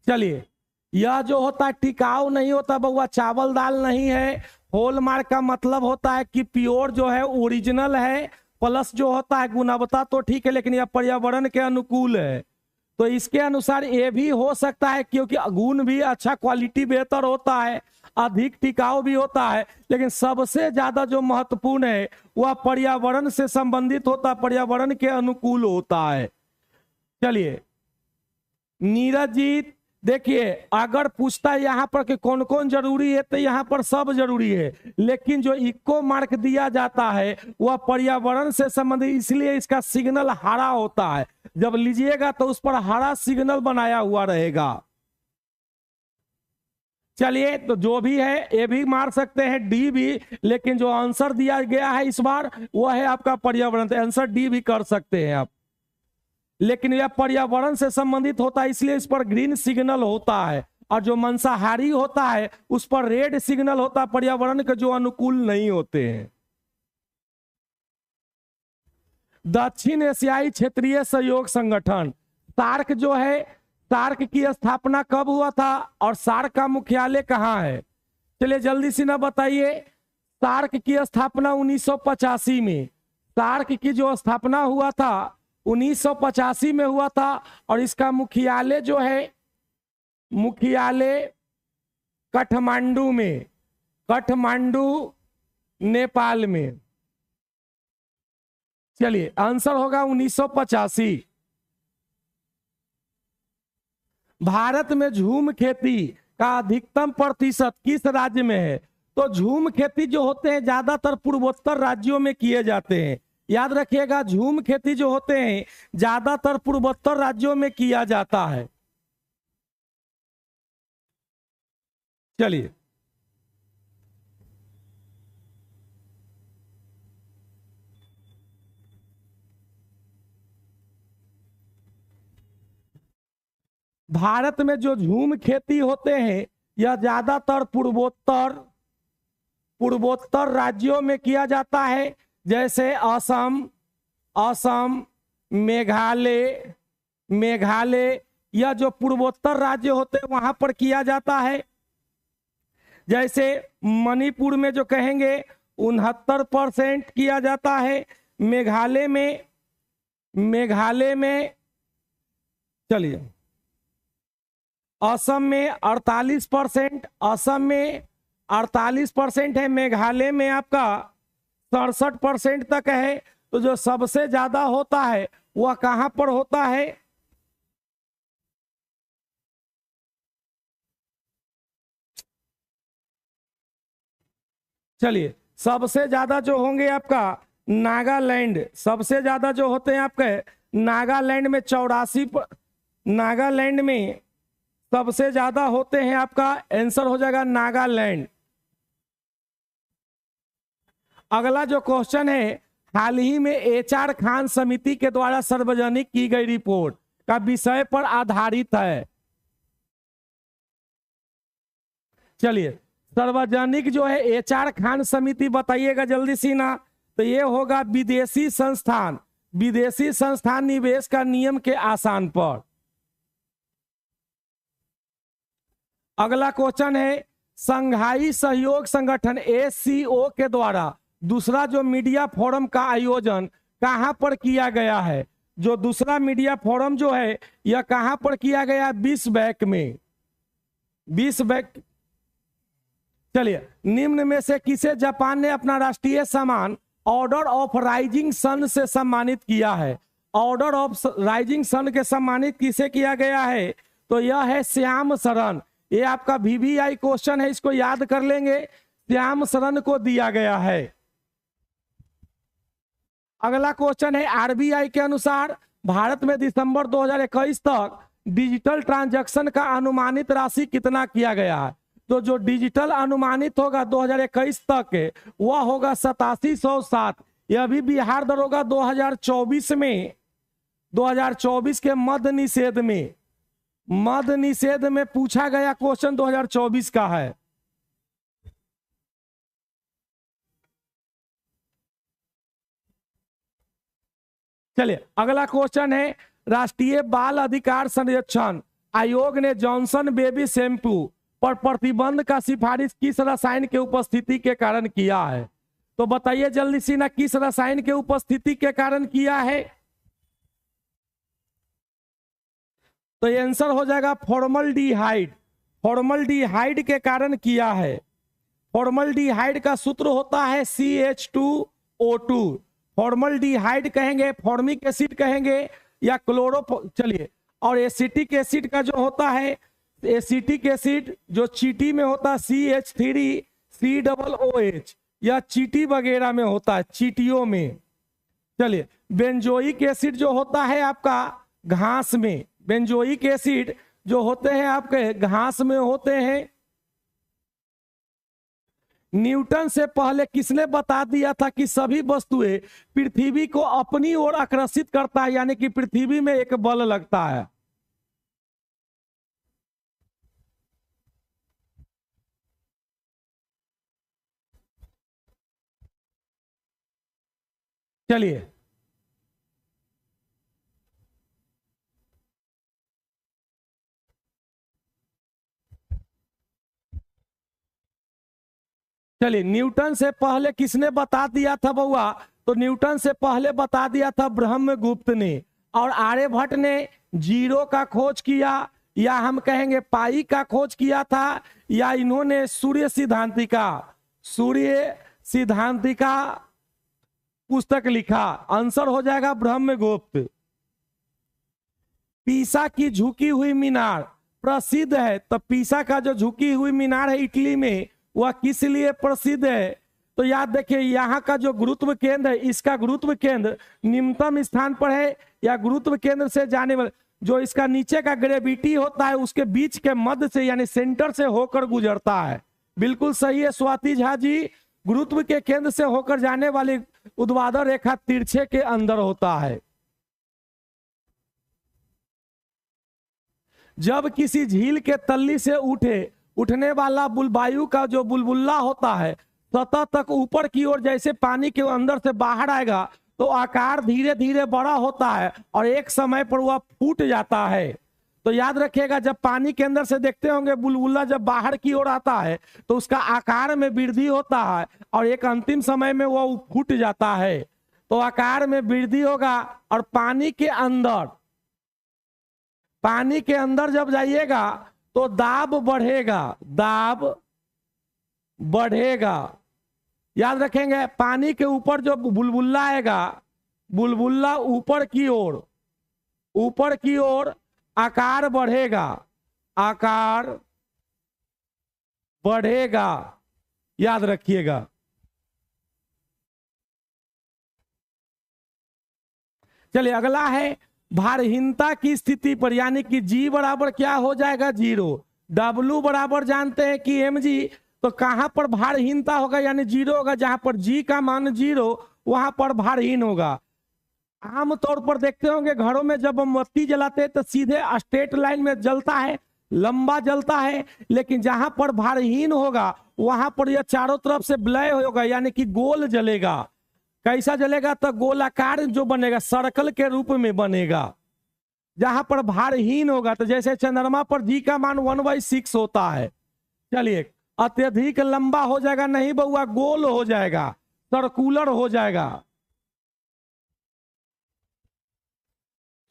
A: चलिए, यह जो होता है टिकाऊ नहीं होता बउआ, चावल दाल नहीं है। होल मार्क का मतलब होता है कि प्योर जो है ओरिजिनल है, प्लस जो होता है गुणवत्ता तो ठीक है लेकिन यह पर्यावरण के अनुकूल है। तो इसके अनुसार ये भी हो सकता है, क्योंकि गुण भी अच्छा, क्वालिटी बेहतर होता है, अधिक टिकाऊ भी होता है, लेकिन सबसे ज्यादा जो महत्वपूर्ण है वह पर्यावरण से संबंधित होता है, पर्यावरण के अनुकूल होता है। चलिए नीरज जी, देखिए अगर पूछता है यहाँ पर कि कौन कौन जरूरी है, तो यहाँ पर सब जरूरी है, लेकिन जो इको मार्क दिया जाता है वह पर्यावरण से संबंधित, इसलिए इसका सिग्नल हरा होता है। जब लीजिएगा तो उस पर हरा सिग्नल बनाया हुआ रहेगा। चलिए, तो जो भी है ये भी मार सकते हैं, डी भी, लेकिन जो आंसर दिया गया है इस बार वह है आपका पर्यावरण, तो आंसर डी भी कर सकते हैं आप। लेकिन यह पर्यावरण से संबंधित होता है, इसलिए इस पर ग्रीन सिग्नल होता है, और जो मांसाहारी होता है उस पर रेड सिग्नल होता है, पर्यावरण के जो अनुकूल नहीं होते हैं। दक्षिण एशियाई क्षेत्रीय सहयोग संगठन सार्क जो है, सार्क की स्थापना कब हुआ था और सार्क का मुख्यालय कहाँ है? चलिए जल्दी से ना बताइए। सार्क की स्थापना 1985 में, सार्क की जो स्थापना हुआ था 1985 में हुआ था, और इसका मुख्यालय जो है, मुख्यालय काठमांडू में, काठमांडू नेपाल में। चलिए आंसर होगा 1985। भारत में झूम खेती का अधिकतम प्रतिशत किस राज्य में है? तो झूम खेती जो होते हैं ज्यादातर पूर्वोत्तर राज्यों में किए जाते हैं। याद रखिएगा, झूम खेती जो होते हैं ज्यादातर पूर्वोत्तर राज्यों में किया जाता है। चलिए भारत में जो झूम खेती होते हैं यह ज्यादातर पूर्वोत्तर राज्यों में किया जाता है, जैसे असम, मेघालय, यह जो पूर्वोत्तर राज्य होते हैं वहां पर किया जाता है। जैसे मणिपुर में जो कहेंगे 69% किया जाता है, मेघालय में चलिए असम में 48%, असम में 48% है, मेघालय में आपका 67% तक है। तो जो सबसे ज्यादा होता है वह कहां पर होता है? चलिए, सबसे ज्यादा जो होंगे आपका नागालैंड, सबसे ज्यादा जो होते हैं आपके नागालैंड में 84, नागालैंड में सबसे ज्यादा होते हैं, आपका आंसर हो जाएगा नागालैंड। अगला जो क्वेश्चन है, हाल ही में एचआर खान समिति के द्वारा सार्वजनिक की गई रिपोर्ट का विषय पर आधारित है। चलिए, सार्वजनिक जो है एचआर खान समिति बताइएगा जल्दी सी ना। तो ये होगा विदेशी संस्थान, विदेशी संस्थान निवेश का नियम के आसान पर। अगला क्वेश्चन है, संघाई सहयोग संगठन एससीओ के द्वारा दूसरा जो मीडिया फोरम का आयोजन कहां पर किया गया है? जो दूसरा मीडिया फोरम जो है यह कहां पर किया गया? बिशकेक में, बिशकेक। चलिए, निम्न में से किसे जापान ने अपना राष्ट्रीय सम्मान ऑर्डर ऑफ राइजिंग सन से सम्मानित किया है? ऑर्डर ऑफ राइजिंग सन के सम्मानित किसे किया गया है? तो यह है श्याम शरण। ये आपका वीवीआई क्वेश्चन है, इसको याद कर लेंगे। श्याम शरण को दिया गया है। अगला क्वेश्चन है, आरबीआई के अनुसार भारत में दिसंबर 2021 तक डिजिटल ट्रांजैक्शन का अनुमानित राशि कितना किया गया है? तो जो डिजिटल अनुमानित होगा 2021 तक के वह होगा 8707। यह भी बिहार दरोगा 2024 में, 2024 के मद निषेध में, मद निषेध में पूछा गया क्वेश्चन 2024 का है। चलिए, अगला क्वेश्चन है, राष्ट्रीय बाल अधिकार संरक्षण आयोग ने जॉनसन बेबी शैम्पू पर प्रतिबंध का सिफारिश किस रसायन के उपस्थिति के कारण किया है? तो बताइए जल्दी सी ना, किस रसायन के उपस्थिति के कारण किया है? तो ये आंसर हो जाएगा फॉर्मल्डिहाइड। फॉर्मल्डिहाइड के कारण किया है। फॉर्मल्डिहाइड का सूत्र होता है CH2O2। फॉर्मल्डिहाइड कहेंगे, फॉर्मिक एसिड कहेंगे या चलिए, और एसिटिक एसिड का जो होता है, एसिटिक एसिड जो चीटी में होता है CH3COOH, या चीटी वगैरह में होता है, चीटियों में। चलिए, बेंजोइक एसिड जो होता है आपका घास में, बेंजोइक एसिड जो होते हैं आपके घास में होते हैं। न्यूटन से पहले किसने बता दिया था कि सभी वस्तुएं पृथ्वी को अपनी ओर आकर्षित करता है, यानी कि पृथ्वी में एक बल लगता है? चलिए, चलिए, न्यूटन से पहले किसने बता दिया था बउआ? तो न्यूटन से पहले बता दिया था ब्रह्मगुप्त ने। और आर्यभट्ट ने जीरो का खोज किया, या हम कहेंगे पाई का खोज किया था, या इन्होंने सूर्य सिद्धांतिका, सूर्य सिद्धांतिका पुस्तक लिखा? आंसर हो जाएगा ब्रह्मगुप्त। पीसा की झुकी हुई मीनार प्रसिद्ध है, तो पीसा का जो झुकी हुई मीनार है इटली में, वह किस लिए प्रसिद्ध है? तो याद देखिए, यहाँ का जो गुरुत्व केंद्र है, इसका गुरुत्व केंद्र निम्नतम स्थान पर है, या गुरुत्व केंद्र से जाने वाले जो इसका नीचे का ग्रेविटी होता है उसके बीच के मध्य से यानी सेंटर से होकर गुजरता है। बिल्कुल सही है स्वाति झा जी, गुरुत्व के केंद्र से होकर जाने वाली ऊर्ध्वाधर रेखा तिरछे के अंदर होता है। जब किसी झील के तल्ली से उठने वाला वायु का जो बुलबुला होता है सतह तक ऊपर की ओर जैसे पानी के अंदर से बाहर आएगा तो आकार धीरे धीरे बड़ा होता है और एक समय पर वह फूट जाता है। तो याद रखिएगा, जब पानी के अंदर से देखते होंगे बुलबुला जब बाहर की ओर आता है तो उसका आकार में वृद्धि होता है और एक अंतिम समय में वह फूट जाता है। तो आकार में वृद्धि होगा और पानी के अंदर जब जाइएगा तो दाब बढ़ेगा। याद रखेंगे, पानी के ऊपर जो बुलबुला आएगा, बुलबुला ऊपर की ओर आकार बढ़ेगा, याद रखिएगा। चलिए अगला है भारहीनता की स्थिति पर, यानी कि जी बराबर क्या हो जाएगा 0, डब्लू बराबर जानते हैं कि mg, तो कहां पर भारहीनता होगा यानी 0 होगा, जहां पर जी का मान 0 वहां पर भारहीन होगा। आमतौर पर देखते होंगे घरों में जब मोमबत्ती जलाते हैं तो सीधे स्ट्रेट लाइन में जलता है, लंबा जलता है, लेकिन जहां पर भारहीन होगा वहां पर यह चारों तरफ से विलय होगा, यानी कि गोल जलेगा। कैसा जलेगा? तो गोलाकार जो बनेगा, सर्कल के रूप में बनेगा। जहां पर भारहीन होगा तो जैसे चंद्रमा पर जी का मान 1/6 होता है। चलिए अत्यधिक लंबा हो जाएगा नहीं बउआ, गोल हो जाएगा, सर्कुलर हो जाएगा।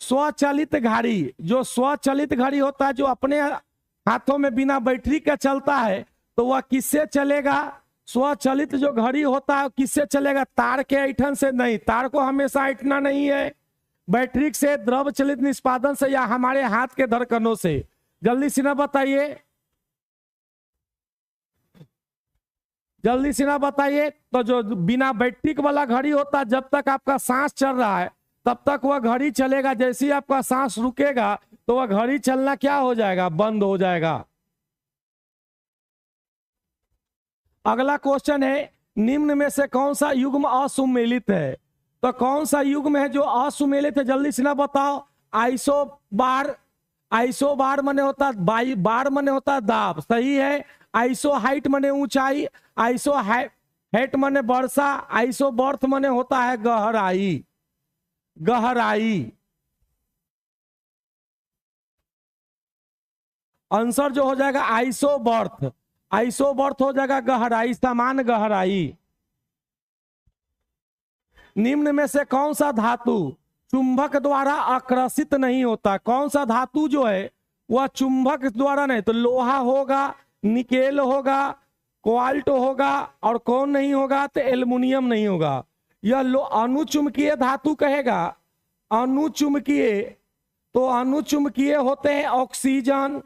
A: स्वचालित घड़ी, जो स्वचालित घड़ी होता है जो अपने हाथों में बिना बैटरी का चलता है, तो वह किससे चलेगा? स्वचालित जो घड़ी होता है किससे चलेगा? तार के ऐठन से नहीं, तार को हमेशा ऐठना नहीं है, बैटरी से, द्रव चलित निष्पादन से, या हमारे हाथ के धड़कनों से। जल्दी से ना बताइए, जल्दी से ना बताइए। तो जो बिना बैटरी वाला घड़ी होता है, जब तक आपका सांस चल रहा है तब तक वह घड़ी चलेगा, जैसे ही आपका सांस रुकेगा तो वह घड़ी चलना क्या हो जाएगा? बंद हो जाएगा। अगला क्वेश्चन है, निम्न में से कौन सा युग्म असुमेलित है? तो कौन सा युग्म है जो असुमेलित है? जल्दी से ना बताओ। आइसोबार, आइसोबार मने होता बार मने होता दाब, सही है। आइसो हाइट मने ऊंचाई, आइसो हेट मने वर्षा, आइसो बर्थ मने होता है गहराई, गहराई। आंसर जो हो जाएगा आइसो बर्थ, आइसो बर्थ हो जाएगा गहराई, समान गहराई। निम्न में से कौन सा धातु चुंबक द्वारा आकर्षित नहीं होता? कौन सा धातु जो है वह चुंबक द्वारा नहीं, तो लोहा होगा, निकेल होगा, कोबाल्ट होगा, और कौन नहीं होगा? तो एल्युमिनियम नहीं होगा। यह अनुचुंबकीय धातु कहेगा। अनुचुंबकीय, तो अनुचुंबकीय होते हैं ऑक्सीजन,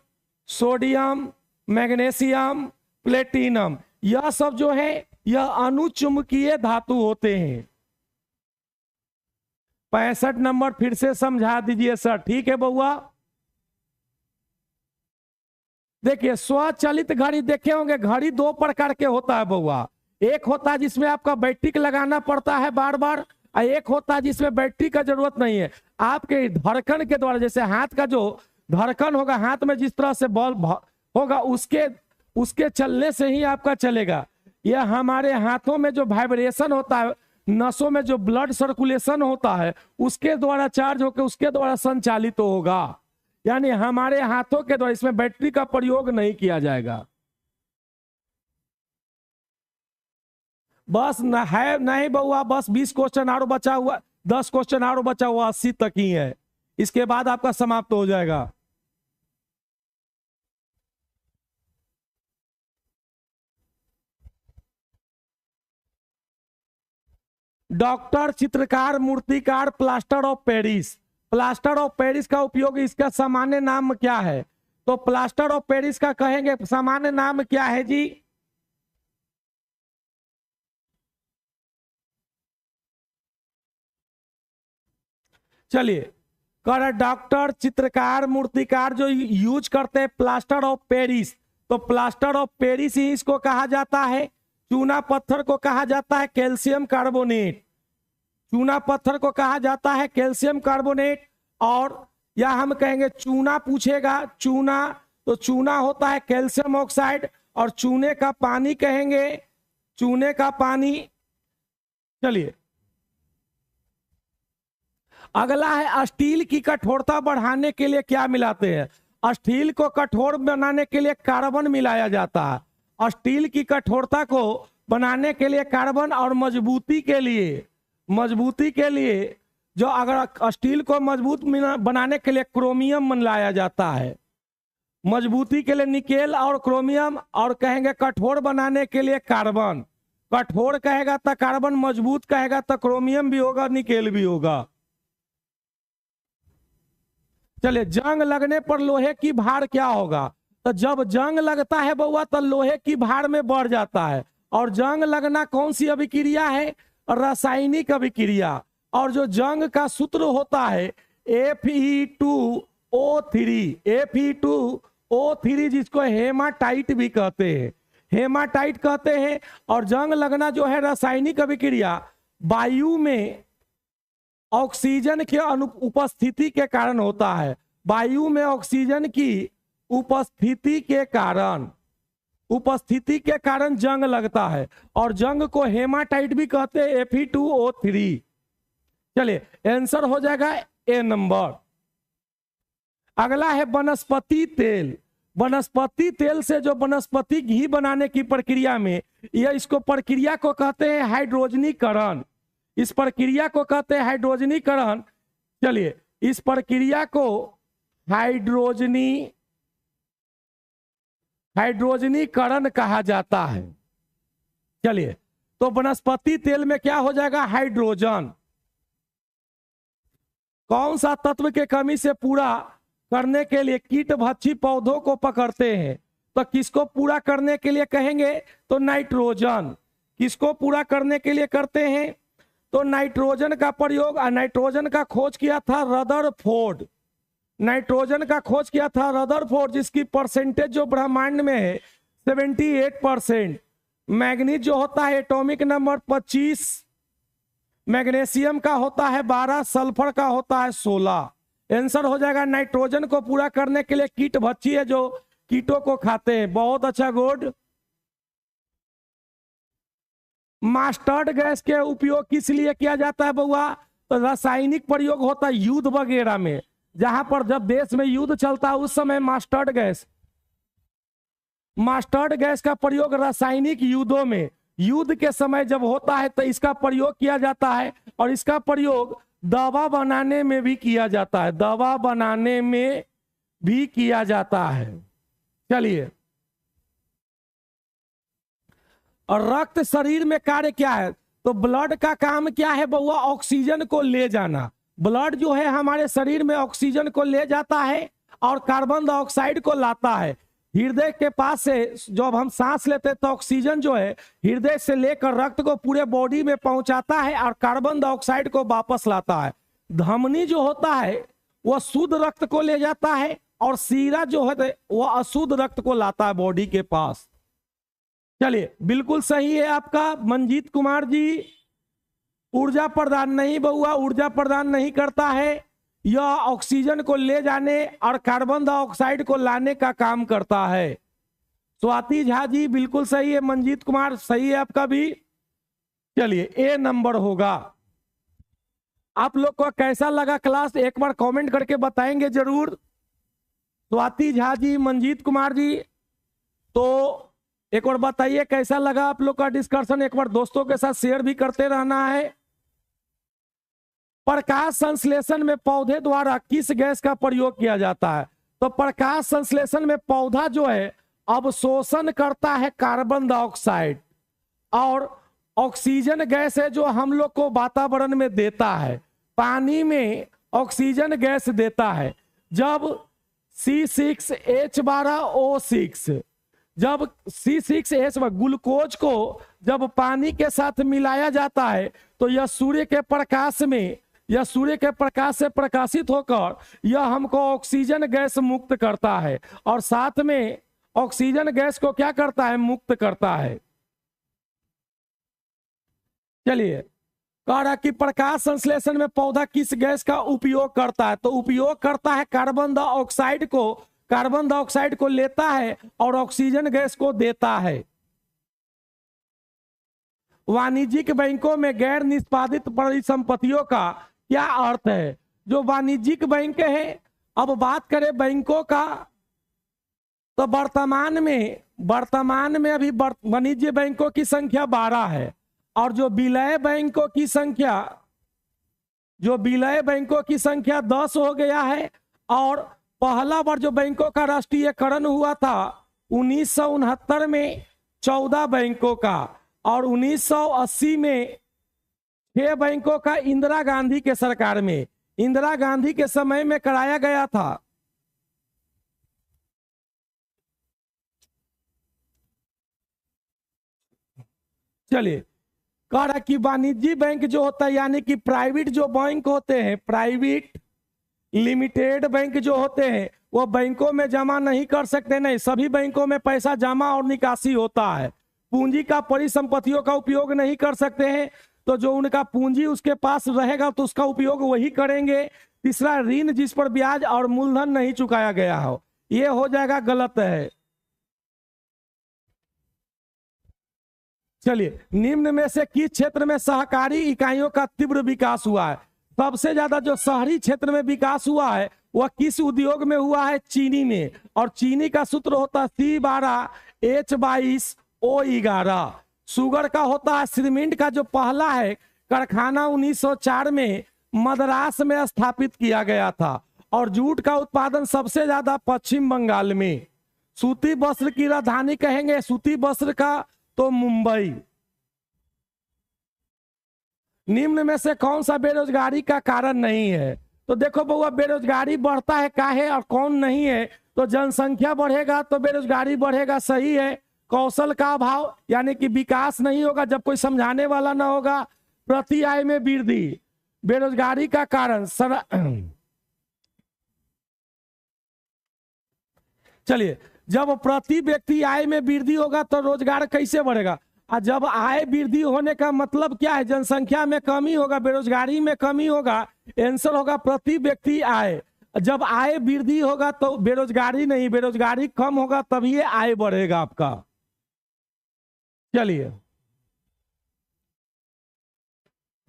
A: सोडियम, मैग्नीशियम, प्लेटिनम, यह सब जो है यह अनुचुंबकीय धातु होते हैं। 65 नंबर फिर से समझा दीजिए सर। ठीक है बउआ। देखिए स्वचालित घड़ी देखे होंगे, घड़ी दो प्रकार के होता है बउआ। एक होता है जिसमें आपका बैटरी लगाना पड़ता है बार बार, और एक होता है जिसमें बैटरी का जरूरत नहीं है। आपके धड़कन के द्वारा, जैसे हाथ का जो धड़कन होगा, हाथ में जिस तरह से बॉल होगा उसके चलने से ही आपका चलेगा। यह हमारे हाथों में जो वाइब्रेशन होता है, नसों में जो ब्लड सर्कुलेशन होता है, उसके द्वारा चार्ज होकर उसके द्वारा संचालित होगा। यानी हमारे हाथों के द्वारा, इसमें बैटरी का प्रयोग नहीं किया जाएगा। बस न है नहीं बउआ, बस 20 क्वेश्चन और बचा हुआ, 10 क्वेश्चन और बचा हुआ, 80 तक ही है। इसके बाद आपका समाप्त हो जाएगा। डॉक्टर, चित्रकार, मूर्तिकार, plaster of Paris. Plaster of Paris का उपयोग, इसका सामान्य नाम क्या है? तो प्लास्टर ऑफ पेरिस का कहेंगे सामान्य नाम क्या है जी? चलिए, कर डॉक्टर, चित्रकार, मूर्तिकार जो यूज करते हैं प्लास्टर ऑफ पेरिस, तो प्लास्टर ऑफ पेरिस ही इसको कहा जाता है। चूना पत्थर को कहा जाता है कैल्शियम कार्बोनेट, चूना पत्थर को कहा जाता है कैल्शियम कार्बोनेट। और या हम कहेंगे चूना पूछेगा, चूना, तो चूना होता है कैल्शियम ऑक्साइड, और चूने का पानी कहेंगे, चूने का पानी। चलिए अगला है, स्टील की कठोरता बढ़ाने के लिए क्या मिलाते हैं? स्टील को कठोर बनाने के लिए कार्बन मिलाया जाता है। स्टील की कठोरता को बनाने के लिए कार्बन, और मजबूती के लिए जो अगर स्टील को मजबूत बनाने के लिए क्रोमियम मिलाया जाता है। मजबूती के लिए निकेल और क्रोमियम, और कहेंगे कठोर बनाने के लिए कार्बन। कठोर कहेगा तो कार्बन, मजबूत कहेगा तो क्रोमियम भी होगा, निकेल भी होगा। चलिए, जंग लगने पर लोहे की भार क्या होगा? तो जब जंग लगता है बउआ तो लोहे की भार में बढ़ जाता है। और जंग लगना कौन सी अभिक्रिया है? रासायनिक अभिक्रिया। और जो जंग का सूत्र होता है Fe2O3 जिसको हेमाटाइट भी कहते हैं, हेमाटाइट कहते हैं। और जंग लगना जो है रासायनिक अभिक्रिया वायु में ऑक्सीजन के उपस्थिति के कारण होता है, वायु में ऑक्सीजन की उपस्थिति के कारण जंग लगता है, और जंग को हेमाटाइट भी कहते हैं, Fe2O3। चलिए आंसर हो जाएगा ए नंबर। अगला है वनस्पति तेल। वनस्पति तेल से जो वनस्पति घी बनाने की प्रक्रिया में, यह इसको प्रक्रिया को कहते हैं हाइड्रोजनीकरण। इस प्रक्रिया को कहते हैं हाइड्रोजनीकरण। चलिए इस प्रक्रिया को हाइड्रोजनीकरण कहा जाता है। चलिए तो वनस्पति तेल में क्या हो जाएगा, हाइड्रोजन। कौन सा तत्व के कमी से पूरा करने के लिए कीट भक्षी पौधों को पकड़ते हैं? तो किसको पूरा करने के लिए कहेंगे, तो नाइट्रोजन। किसको पूरा करने के लिए करते हैं, तो नाइट्रोजन का प्रयोग। नाइट्रोजन का खोज किया था रदरफोर्ड। नाइट्रोजन का खोज किया था रदरफोर्ड, जिसकी परसेंटेज जो ब्रह्मांड में है 78%। मैग्नीज जो होता है एटॉमिक नंबर 25, मैग्नीशियम का होता है 12, सल्फर का होता है 16। आंसर हो जाएगा नाइट्रोजन को पूरा करने के लिए कीट भक्षी है जो कीटों को खाते हैं। बहुत अच्छा, गुड। मास्टर्ड गैस के उपयोग किस लिए किया जाता है बउआ, तो रासायनिक प्रयोग होता है युद्ध वगैरह में। जहां पर जब देश में युद्ध चलता है उस समय मास्टर्ड गैस का प्रयोग रासायनिक युद्धों में, युद्ध के समय जब होता है तो इसका प्रयोग किया जाता है। और इसका प्रयोग दवा बनाने में भी किया जाता है, दवा बनाने में भी किया जाता है। चलिए, और रक्त शरीर में कार्य क्या है, तो ब्लड का काम क्या है बउआ, ऑक्सीजन को ले जाना। ब्लड जो है हमारे शरीर में ऑक्सीजन को ले जाता है और कार्बन डाइऑक्साइड को लाता है। हृदय के पास से जब हम सांस लेते हैं तो ऑक्सीजन जो है हृदय से लेकर रक्त को पूरे बॉडी में पहुंचाता है और कार्बन डाइऑक्साइड को वापस लाता है। धमनी जो होता है वह शुद्ध रक्त को ले जाता है और सीरा जो है वह अशुद्ध रक्त को लाता है बॉडी के पास। चलिए, बिल्कुल सही है आपका मंजीत कुमार जी। ऊर्जा प्रदान नहीं बउआ, ऊर्जा प्रदान नहीं करता है, यह ऑक्सीजन को ले जाने और कार्बन डाइऑक्साइड को लाने का काम करता है। स्वाति झा जी बिल्कुल सही है, मंजीत कुमार सही है आपका भी। चलिए, ए नंबर होगा। आप लोग को कैसा लगा क्लास, एक बार कमेंट करके बताएंगे जरूर। स्वाति झा जी, मंजीत कुमार जी, तो एक बार बताइए कैसा लगा आप लोग का डिस्कशन। एक बार दोस्तों के साथ शेयर भी करते रहना है। प्रकाश संश्लेषण में पौधे द्वारा किस गैस का प्रयोग किया जाता है, तो प्रकाश संश्लेषण में पौधा जो है अवशोषण करता है कार्बन डाइऑक्साइड, और ऑक्सीजन गैस है जो हम लोग को वातावरण में देता है। पानी में ऑक्सीजन गैस देता है। जब C6H12O6 जब C6H ग्लूकोज को जब पानी के साथ मिलाया जाता है तो यह सूर्य के प्रकाश से प्रकाशित होकर यह हमको ऑक्सीजन गैस मुक्त करता है, और साथ में ऑक्सीजन गैस को क्या करता है, मुक्त करता है। चलिए, कह रहा कि प्रकाश संश्लेषण में पौधा किस गैस का उपयोग करता है, तो उपयोग करता है कार्बन डाइऑक्साइड को लेता है और ऑक्सीजन गैस को देता है। वाणिज्यिक बैंकों में गैर निष्पादित परिसंपत्तियों का क्या अर्थ है, जो वाणिज्यिक बैंक है। अब बात करें बैंकों का, तो वर्तमान में अभी वाणिज्य बैंकों की संख्या 12 है, और जो विलय बैंकों की संख्या 10 हो गया है। और पहला बार जो बैंकों का राष्ट्रीयकरण हुआ था 1969 में 14 बैंकों का, और 1980 में 6 बैंकों का इंदिरा गांधी के सरकार में, इंदिरा गांधी के समय में कराया गया था। चलिए, कह रहा कि वाणिज्यिक बैंक जो होता है यानी कि प्राइवेट जो बैंक होते हैं, प्राइवेट लिमिटेड बैंक जो होते हैं वो बैंकों में जमा नहीं कर सकते। नहीं, सभी बैंकों में पैसा जमा और निकासी होता है। पूंजी का परिसंपत्तियों का उपयोग नहीं कर सकते हैं, तो जो उनका पूंजी उसके पास रहेगा तो उसका उपयोग वही करेंगे। तीसरा, ऋण जिस पर ब्याज और मूलधन नहीं चुकाया गया हो, ये हो जाएगा, गलत है। चलिए, निम्न में से किस क्षेत्र में सहकारी इकाइयों का तीव्र विकास हुआ है? सबसे ज्यादा जो शहरी क्षेत्र में विकास हुआ है वह किस उद्योग में हुआ है? चीनी में। और चीनी का सूत्र होता है C12H22O11। शुगर का होता है, सीमेंट का जो पहला है कारखाना 1904 में मद्रास में स्थापित किया गया था। और जूट का उत्पादन सबसे ज्यादा पश्चिम बंगाल में। सूती वस्त्र की राजधानी कहेंगे सूती वस्त्र का तो मुंबई। निम्न में से कौन सा बेरोजगारी का कारण नहीं है? तो देखो बउआ, बेरोजगारी बढ़ता है काहे और कौन नहीं है? तो जनसंख्या बढ़ेगा तो बेरोजगारी बढ़ेगा, सही है। कौशल का अभाव यानी कि विकास नहीं होगा जब कोई समझाने वाला ना होगा। प्रति आय में वृद्धि बेरोजगारी का कारण चलिए, जब प्रति व्यक्ति आय में वृद्धि होगा तो रोजगार कैसे बढ़ेगा? और जब आय वृद्धि होने का मतलब क्या है? जनसंख्या में कमी होगा, बेरोजगारी में कमी होगा। आंसर होगा प्रति व्यक्ति आय। जब आय वृद्धि होगा तो बेरोजगारी नहीं, बेरोजगारी कम होगा तभी आय बढ़ेगा आपका। चलिए,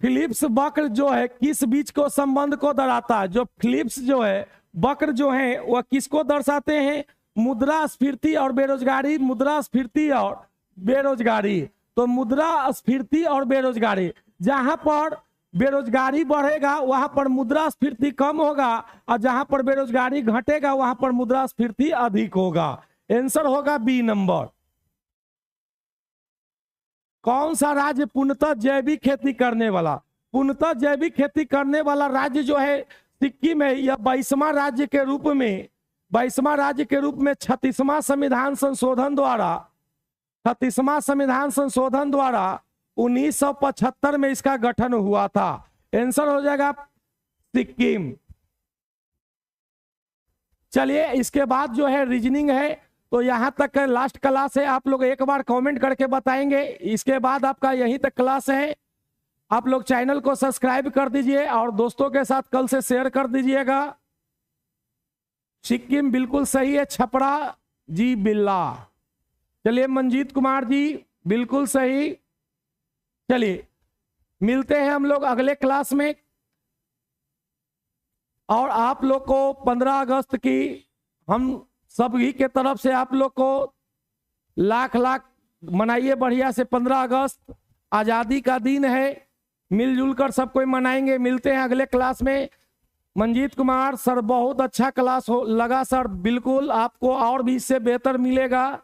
A: फिलिप्स वक्र जो है किस बीच को संबंध को दर्शाता है? जो फिलिप्स जो है वक्र जो है वह किसको दर्शाते हैं? मुद्रास्फीति और बेरोजगारी। मुद्रास्फीति और बेरोजगारी, तो मुद्रास्फीति और बेरोजगारी, जहां पर बेरोजगारी बढ़ेगा वहां पर मुद्रास्फीति कम होगा और जहां पर बेरोजगारी घटेगा वहां पर मुद्रास्फीति अधिक होगा। आंसर होगा बी नंबर। कौन सा राज्य पूर्णतः जैविक खेती करने वाला? पूर्णतः जैविक खेती करने वाला राज्य जो है सिक्किम है। यह 22वां राज्य के रूप में 36वां संविधान संशोधन द्वारा 1975 में इसका गठन हुआ था। आंसर हो जाएगा सिक्किम। चलिए, इसके बाद जो है रीजनिंग है, तो यहां तक लास्ट क्लास है। आप लोग एक बार कमेंट करके बताएंगे, इसके बाद आपका यहीं तक क्लास है। आप लोग चैनल को सब्सक्राइब कर दीजिए और दोस्तों के साथ कल से शेयर कर दीजिएगा। सिक्किम बिल्कुल सही है। छपरा जी बिल्ला। चलिए, मंजीत कुमार जी बिल्कुल सही। चलिए, मिलते हैं हम लोग अगले क्लास में। और आप लोग को 15 अगस्त की हम सभी के तरफ से आप लोग को लाख मनाइए बढ़िया से। 15 अगस्त आज़ादी का दिन है, मिलजुल कर सब कोई मनाएंगे। मिलते हैं अगले क्लास में। मंजीत कुमार सर, बहुत अच्छा क्लास लगा सर। बिल्कुल, आपको और भी इससे बेहतर मिलेगा।